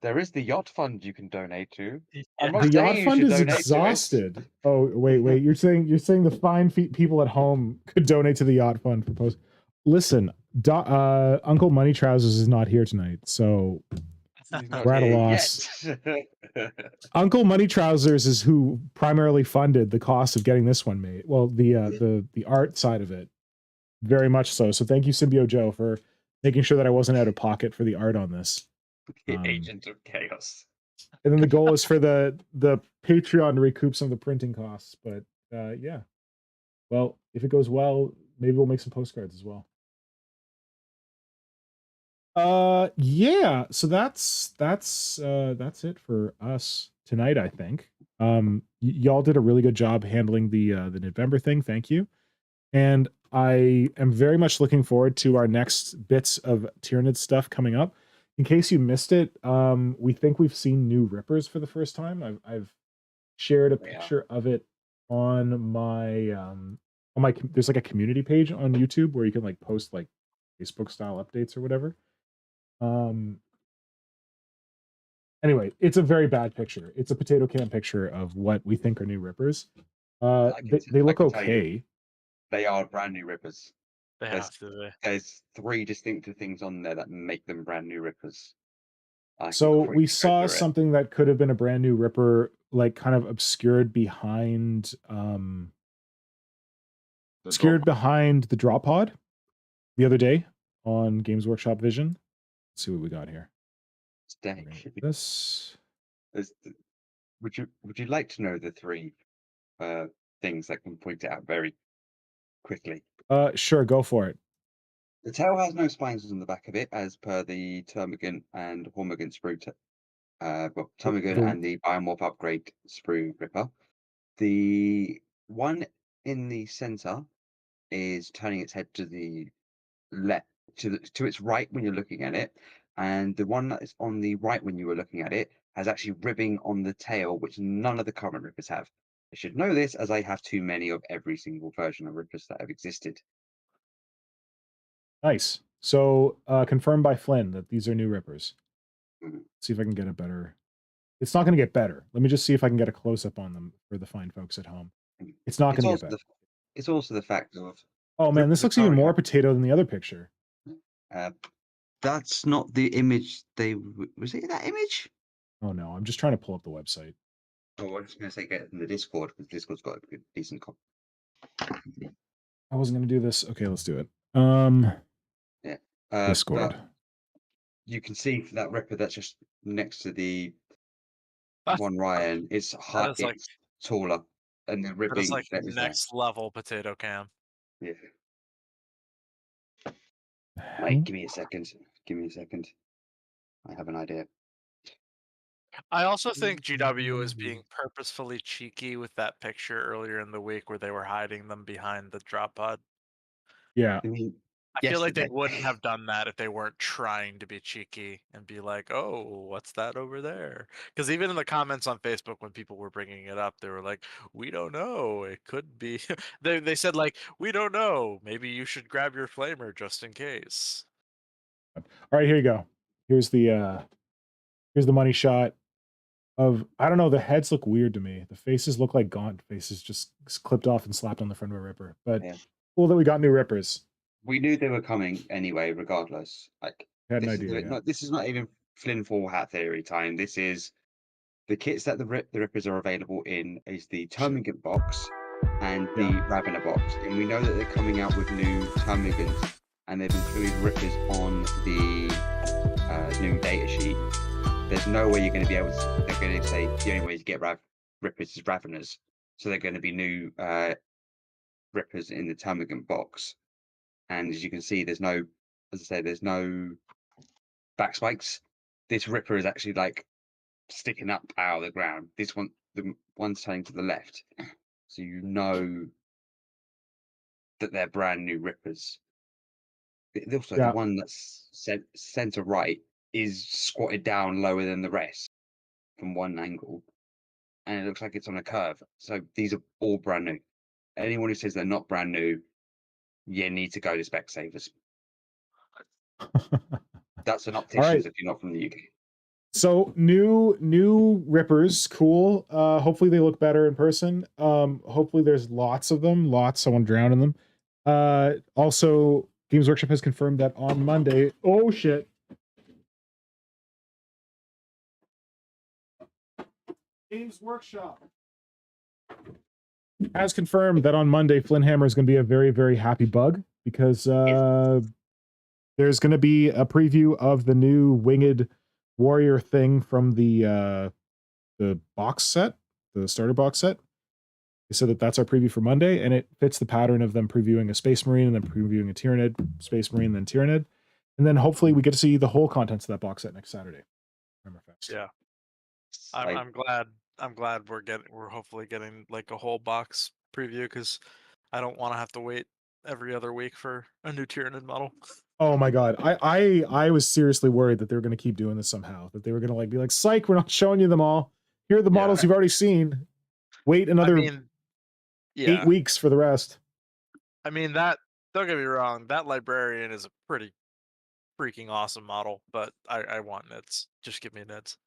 There is the yacht fund you can donate to. I'm Yeah. not The yacht saying you fund should is donate to it. exhausted. Oh, wait. You're saying the fine people at home could donate to the yacht fund for post. Listen, Uncle Money Trousers is not here tonight, so He's not we're at a here loss. yet. Uncle Money Trousers is who primarily funded the cost of getting this one made. Well, the art side of it, very much so. So thank you, Symbio Joe, for making sure that I wasn't out of pocket for the art on this. Agent of Chaos. And then the goal is for the Patreon to recoup some of the printing costs. But yeah, well, if it goes well, maybe we'll make some postcards as well. Yeah, so that's it for us tonight, I think. Y'all did a really good job handling the Nidvember thing. Thank you. And I am very much looking forward to our next bits of Tyranid stuff coming up. In case you missed it, we think we've seen new Rippers for the first time. I've shared a picture of it on my there's like a community page on YouTube where you can like post like Facebook style updates or whatever. Anyway, it's a very bad picture. It's a potato can picture of what we think are new Rippers. They look okay. They are brand new Rippers. They have to. There's 3 distinctive things on there that make them brand new Rippers. So we saw something that could have been a brand new Ripper, like kind of obscured behind the drop pod the other day on Games Workshop Vision. Let's see what we got here. This. Would you like to know the 3 things that can point it out very quickly? Sure, go for it. The tail has no spines on the back of it, as per the Termagant and Hormagant sprue. Termagant and the Biomorph upgrade sprue Ripper. The one in the center is turning its head to the left, to its right when you're looking at it, and the one that is on the right when you were looking at it has actually ribbing on the tail, which none of the current Rippers have. I should know this as I have too many of every single version of Rippers that have existed. Nice. So confirmed by Flynn that these are new Rippers. Mhm. See if I can get a better. It's not going to get better. Let me just see if I can get a close up on them for the fine folks at home. It's not going to get better. It's also the fact of. Oh man, this looks even more potato than the other picture. That's not the image was it that image? Oh no, I'm just trying to pull up the website. Oh, I was going to say get it in the Discord, because Discord's got a good, decent copy. I wasn't going to do this. Okay, let's do it. Discord. You can see for that Ripper that's just next to the one Ryan, it's high, it's taller, and the ribbing It's like that is next level potato cam. Yeah. Mate, give me a second. I have an idea. I also think GW is being purposefully cheeky with that picture earlier in the week where they were hiding them behind the drop pod. Yeah. I feel like they wouldn't have done that if they weren't trying to be cheeky and be like, "Oh, what's that over there?" Because even in the comments on Facebook, when people were bringing it up, they were like, "We don't know. It could be." They said like, "We don't know. Maybe you should grab your flamer just in case." All right, here you go. Here's the money shot of, I don't know, the heads look weird to me. The faces look like gaunt faces just clipped off and slapped on the front of a Ripper. But cool that we got new Rippers. We knew they were coming anyway, regardless. Like, had an idea. This is not even Flynn Full Hat Theory time. This is the kits that the Rippers are available in is the Termagant box and the Ravener box. And we know that they're coming out with new Termagants, and they've included Rippers on the new data sheet. There's no way you're going to be able to. They're going to say the only way to get Rippers is Raveners. So they're going to be new Rippers in the Termagant box. And as you can see, there's no back spikes. This Ripper is actually like sticking up out of the ground. This one, the one's turning to the left. So you know that they're brand new Rippers. Also, the one that's center right is squatted down lower than the rest from one angle. And it looks like it's on a curve. So these are all brand new. Anyone who says they're not brand new, you need to go to Specsavers. That's an optician's if you're not from the UK. So new rippers, cool. Hopefully they look better in person. Hopefully there's lots of them. Lots. I want to drown in them. Also, Games Workshop has confirmed that on Monday. Oh shit. Games Workshop has confirmed that on Monday, Flinhammer is going to be a very, very happy bug because there's going to be a preview of the new winged warrior thing from the box set, the starter box set. They said that that's our preview for Monday, and it fits the pattern of them previewing a Space Marine and then previewing a Tyranid, Space Marine, then Tyranid, and then hopefully we get to see the whole contents of that box set next Saturday. Hammerfest. Yeah, Like, I'm glad. I'm glad we're hopefully getting like a whole box preview because I don't want to have to wait every other week for a new Tyranid model. Oh my god, I was seriously worried that they were going to keep doing this somehow. That they were going to be like, "Psych, we're not showing you them all. Here are the models Yeah. you've already seen. Wait another I mean, 8 weeks for the rest." I mean that. Don't get me wrong. That librarian is a pretty freaking awesome model, but I want Nids. Just give me Nids.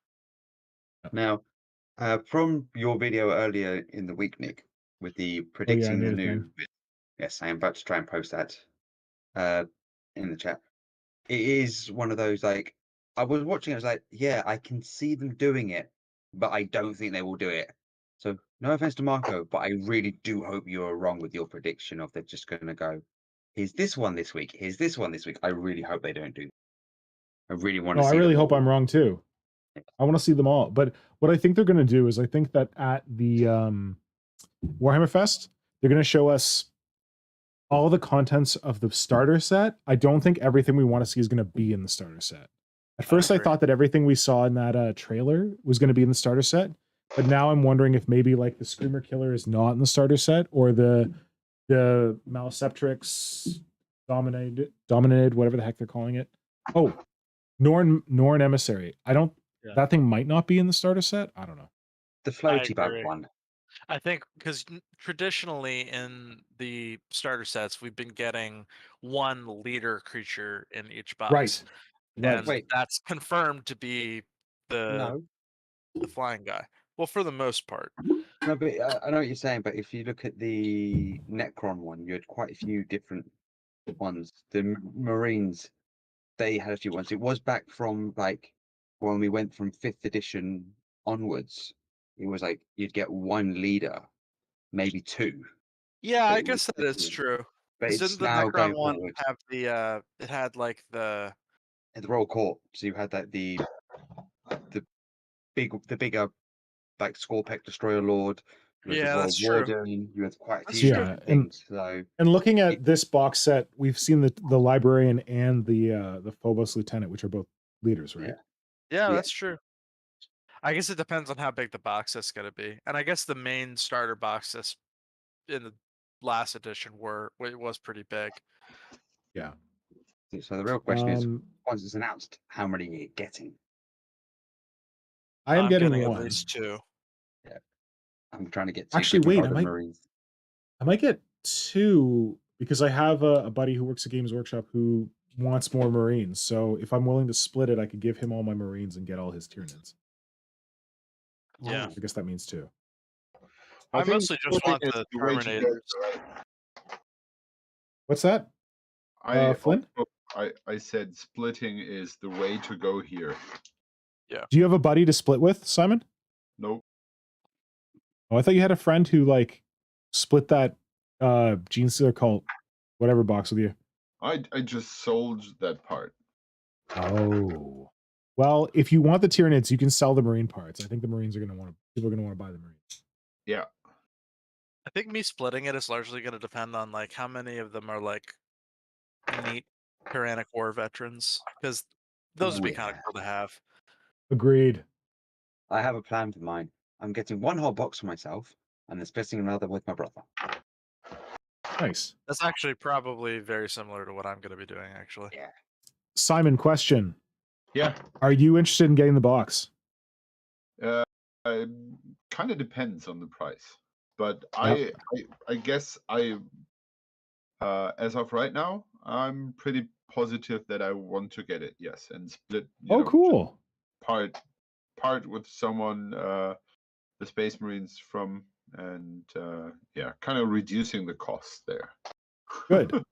now, from your video earlier in the week, Nick, with the Oh yeah, I predicting the made a new. thing. Yes, I am about to try and post that in the chat. It is one of those like I was watching. I was like, yeah, I can see them doing it, but I don't think they will do it. So no offense to Marco, but I really do hope you are wrong with your prediction of they're just going to go. Here's this one this week. Here's this one this week. I really hope they don't do that. I really want No, to I see. really them hope all. I'm wrong too. I want to see them all. But what I think they're going to do is I think that at the Warhammer Fest, they're going to show us all the contents of the starter set. I don't think everything we want to see is going to be in the starter set. At first, I agree. thought that everything we saw in that trailer was going to be in the starter set, but now I'm wondering if maybe like the Screamer Killer is not in the starter set, or the Maleceptrix dominated, whatever the heck they're calling it. Oh, Norn Emissary. I don't. Yeah. That thing might not be in the starter set. I don't know. The floaty bug agree. one. I think because traditionally in the starter sets, we've been getting one leader creature in each box. Right. And Wait. that's confirmed to be the flying guy. Well, for the most part. No, but I know what you're saying. But if you look at the Necron one, you had quite a few different ones. The Marines, they had a few ones. It was back from like when we went from 5th edition onwards. It was like you'd get one leader, maybe two. Yeah, that I you guess would that is do. true. But 'Cause it's didn't the now Necron going one forward. have the it had like the And the Royal Court. So you had that the bigger like Scorpec Destroyer Lord. You had the Yeah, Royal that's true. Warden. You had quite a That's few true. different Yeah, things. So And looking at this box set, we've seen the librarian and the Phobos Lieutenant, which are both leaders, right? Yeah, Yeah. that's true. I guess it depends on how big the box set's gonna be. And I guess the main starter box sets in the last edition was pretty big. Yeah. So the real question is, once it's announced, how many are you getting? I am I'm getting at one. least 2. Yeah, I'm trying to get 2. Actually, wait, Marines. I might get 2 because I have a buddy who works at Games Workshop who wants more Marines. So if I'm willing to split it, I could give him all my Marines and get all his Tyranids. Yeah. I guess that means 2. I mostly just want the Terminators. What's that? Flynn? I said splitting is the way to go here. Yeah. Do you have a buddy to split with, Simon? Nope. Oh, I thought you had a friend who like split that Gene Stealer Cult whatever box with you. I just sold that part. Oh. Well, if you want the Tyranids, you can sell the Marine parts. I think the Marines are going to want to, people are going to want to buy the Marines. Yeah. I think me splitting it is largely going to depend on like how many of them are like neat Tyrannic War veterans, because those would be kind of cool to have. Agreed. I have a plan for mine. I'm getting one whole box for myself, and then splitting another with my brother. Nice. That's actually probably very similar to what I'm going to be doing, actually. Yeah. Simon, question. Yeah. Are you interested in getting the box? Kind of depends on the price, but I guess as of right now, I'm pretty positive that I want to get it. Yes, and split. Cool. Part part with someone, the Space Marines from, and yeah, kind of reducing the cost there. Good.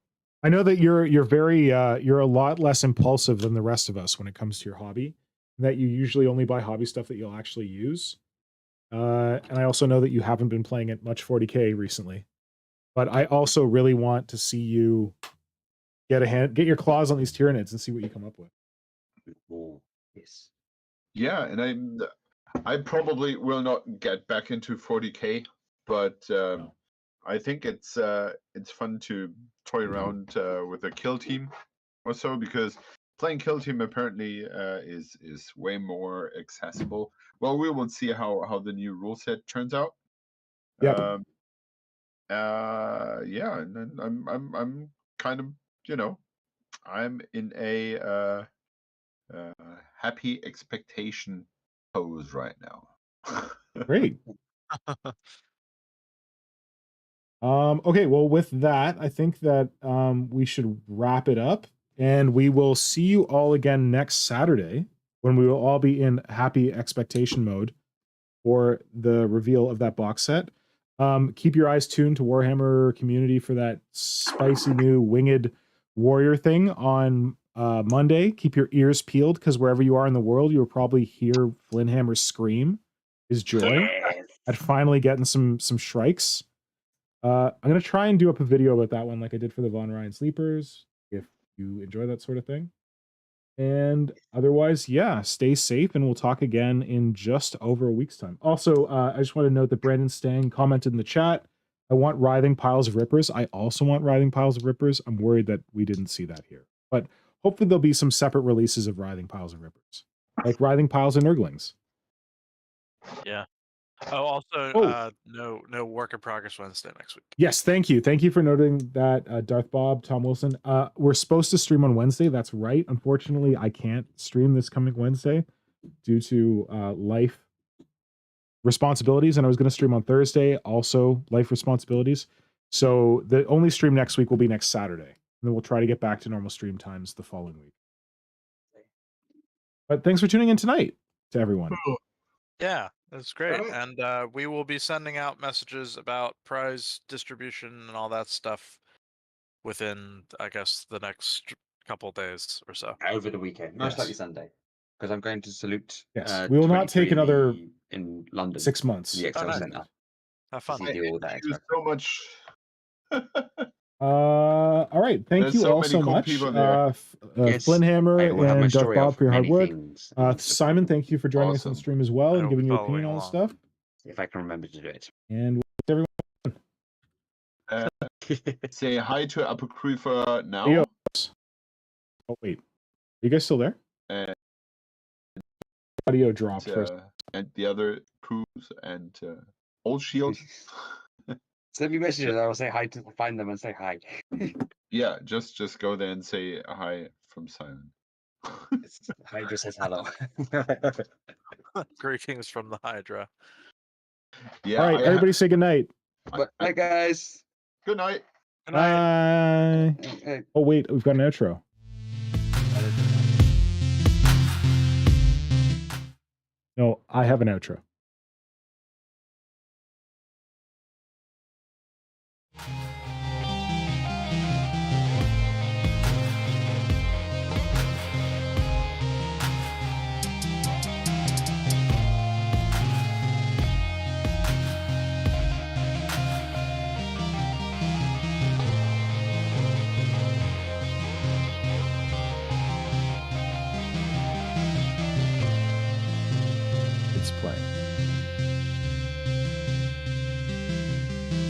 I know that you're very you're a lot less impulsive than the rest of us when it comes to your hobby. That you usually only buy hobby stuff that you'll actually use. And I also know that you haven't been playing it much 40K recently. But I also really want to see you get your claws on these Tyranids and see what you come up with. Oh, yes. Yeah, and I probably will not get back into 40K, but I think it's fun to toy around with a kill team or so, because playing kill team apparently is way more accessible. Well, we will see how the new rule set turns out. Yeah. Yeah, and then I'm kind of, you know, I'm in a happy expectation pose right now. Great. Okay, well, with that, I think that we should wrap it up, and we will see you all again next Saturday when we will all be in happy expectation mode for the reveal of that box set. Keep your eyes tuned to Warhammer Community for that spicy new winged warrior thing on Monday. Keep your ears peeled, because wherever you are in the world, you'll probably hear Flynnhammer scream his joy at finally getting some shrikes. I'm gonna try and do up a video about that one, like I did for the Von Ryan Sleepers, if you enjoy that sort of thing. And otherwise, yeah, stay safe, and we'll talk again in just over a week's time. Also, I just want to note that Brandon Stang commented in the chat, I want writhing piles of rippers. I also want writhing piles of rippers. I'm worried that we didn't see that here, but hopefully there'll be some separate releases of writhing piles of rippers, like writhing piles of nurglings. Yeah. Oh, also, no work in progress Wednesday next week. Yes, thank you. Thank you for noting that, Darth Bob, Tom Wilson. We're supposed to stream on Wednesday. That's right. Unfortunately, I can't stream this coming Wednesday due to life responsibilities, and I was going to stream on Thursday, also life responsibilities. So the only stream next week will be next Saturday, and then we'll try to get back to normal stream times the following week. But thanks for tuning in tonight to everyone. Yeah, that's great. Alright. And we will be sending out messages about prize distribution and all that stuff within, I guess, the next couple days or so. Over the weekend, most Yes. likely Sunday, because I'm going to salute. Yes, we will not take 23 another in London, 6 months. the XL nice. Centre. Have fun. You do all that Thank extra. you so much. All right. Thank There's you so all many so cool much. people there. Yes, Flynnhammer I will have my and Darth story Bob of for your hard many work. things in Instagram, Simon, thank you for joining us on Awesome. stream as well I and will giving be your following opinion on this along. stuff. if I can remember to do it. And everyone, Say hi to Apocrypha now. Yo. oh wait, are you guys still there? And, Audio dropped first. and the other crews and Old Shield. Send me messages. I will say hi to find them and say hi. Yeah, just go there and say hi from Simon. Hydra says hello. Greetings from the Hydra. Yeah. All right, everybody say goodnight. Bye, guys. Good night. Good night. Bye. Oh wait, we've got an outro. No, I have an outro. It's playing.